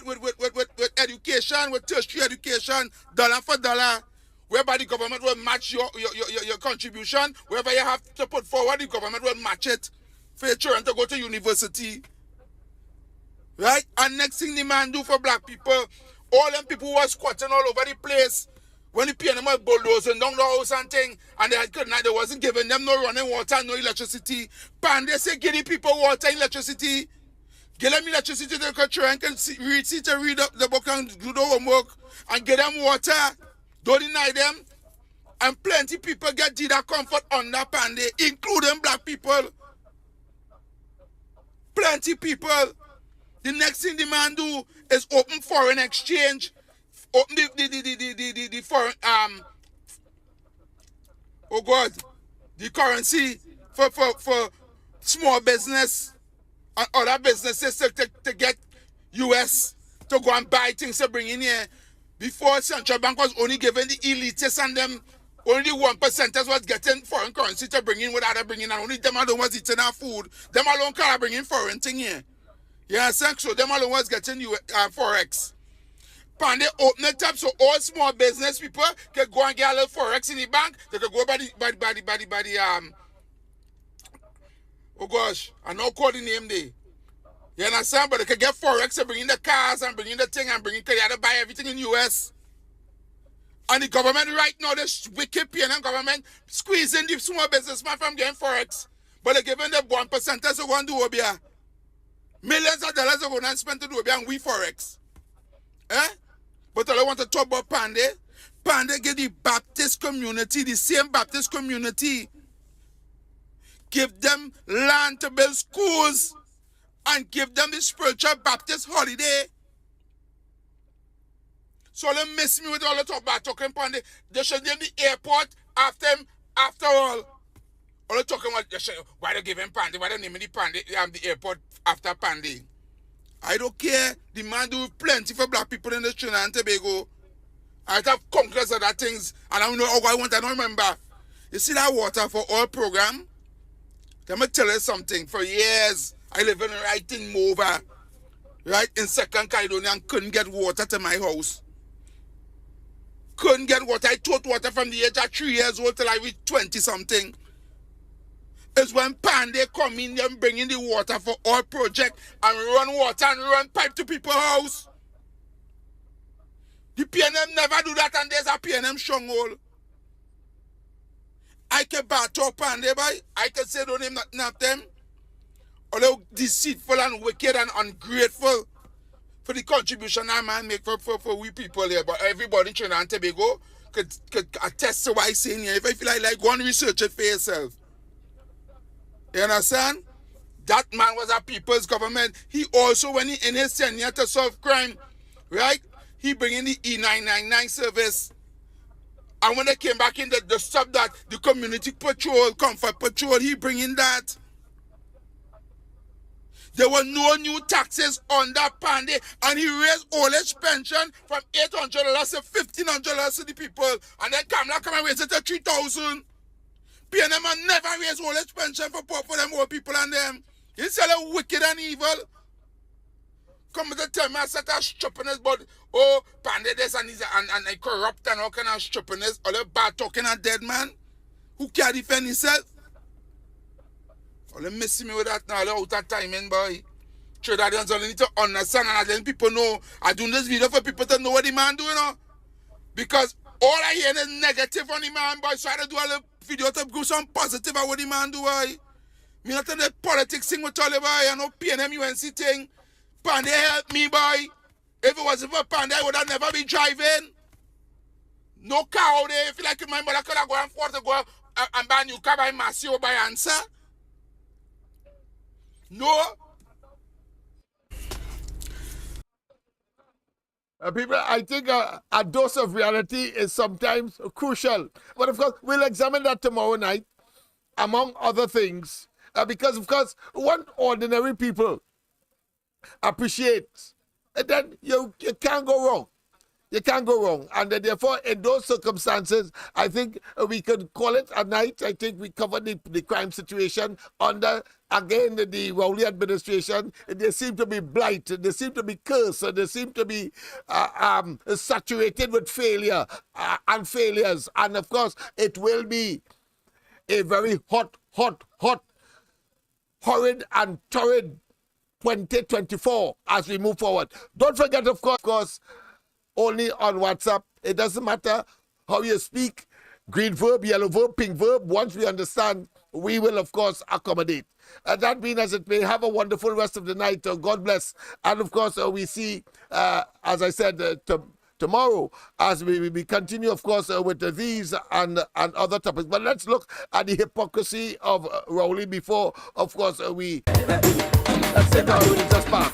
education, with tertiary education, dollar for dollar, whereby the government will match your contribution. Wherever you have to put forward, the government will match it for your children to go to university. Right? And next thing the man do for black people, all them people were squatting all over the place. When the PNM was bulldozing down the house and thing, and they wasn't giving them no running water, no electricity. Panday say give the people water and electricity. Give them electricity to the children can read up the book and do the homework and get them water. Don't deny them. And plenty people get that comfort under Panday, including black people. Plenty people. The next thing the man do is open foreign exchange. Open the foreign the currency for small business and other businesses to get US to go and buy things to bring in here. Before, central bank was only giving the elitists and them, only 1% was getting foreign currency to bring in without bringing in, and only them alone was eating our food. Them alone can't bring in foreign thing here. You understand? So them alone was getting Forex. Panday open it up so all small business people can go and get a little Forex in the bank. They can go by the oh gosh, I know call the name there. You understand? But they can get Forex and bring in the cars and bring in the thing and bring in, they have to buy everything in US. And the government right now, this wicked PNM government squeezing the small businessman from getting Forex. But they're giving them 1% to go and do Obia. Millions of dollars are going to spend to do Obia and we Forex. Eh? But all I want to talk about Panday. Panday give the Baptist community, the same Baptist community, give them land to build schools and give them the spiritual Baptist holiday. So they miss me with all the talk about talking Panday. They should name the airport after him, after all. All the talking about why they give him Panday, why they name the Panday, the airport after Panday. I don't care. The man do plenty for black people in the Trinidad and Tobago. I have conquest of that things, and I don't know how I want. I don't remember. You see that water for all program? Let me tell you something. For years, I live in right in Mova, right in Second Caledonia, and couldn't get water to my house. Couldn't get water. I took water from the age of 3 years old till I was 20 something. It's when Panday come in and bring in the water for all project and run water and run pipe to people's house. The PNM never do that, and there's a PNM stronghold. I can battle Panday, boy. I can say don't name nothing of them. Although deceitful and wicked and ungrateful for the contribution that man make for we people here. But everybody in Trinidad and Tobago could attest to what I'm saying here. If I feel like go and research it for yourself. You understand? That man was a people's government. He also, when he in his tenure to solve crime, right? He bring in the E999 service. And when they came back in the stop that, the community patrol, comfort patrol, he bring in that. There were no new taxes on that Panday, and he raised old age pension from $800 to $1,500 to the people. And then Kamala come and raise it to $3,000. PNM never raise old age pension for them old people and them. You say they're wicked and evil. Come to tell me I said that stupidness, but oh, Panday this and corrupt and all kind of stupidness, all the bad talking and dead man. who can't defend himself. Well, let me miss me with that now, out of timing, boy. Trinidadians only need to understand and letting people know. I do this video for people to know what the man do, you know. Because all I hear is negative on the man, boy. So I try to do a little video to do some positive about what the man do, boy. Me not in the politics thing with all the boy. I know PNM UNC thing. Panday help me, boy. If it wasn't for Panday, I would have never been driving. No car out there. If you like my mother could have gone forth to go and buy a new car by Masio by answer. No. People, I think a dose of reality is sometimes crucial. But of course, we'll examine that tomorrow night, among other things. Because, of course, what ordinary people appreciate, then you can't go wrong. You can't go wrong. And therefore, in those circumstances, I think we could call it a night. I think we covered the crime situation under, again, the Rowley administration. They seem to be blight. They seem to be cursed. They seem to be saturated with failure and failures. And, of course, it will be a very hot, horrid and torrid 2024 as we move forward. Don't forget, of course, only on WhatsApp. It doesn't matter how you speak, green verb, yellow verb, pink verb. Once we understand, we will, of course, accommodate. That being as it may, have a wonderful rest of the night. God bless. And, of course, we see, as I said, tomorrow as we continue, of course, with these and other topics. But let's look at the hypocrisy of Rowley before, of course, let's take our religious path.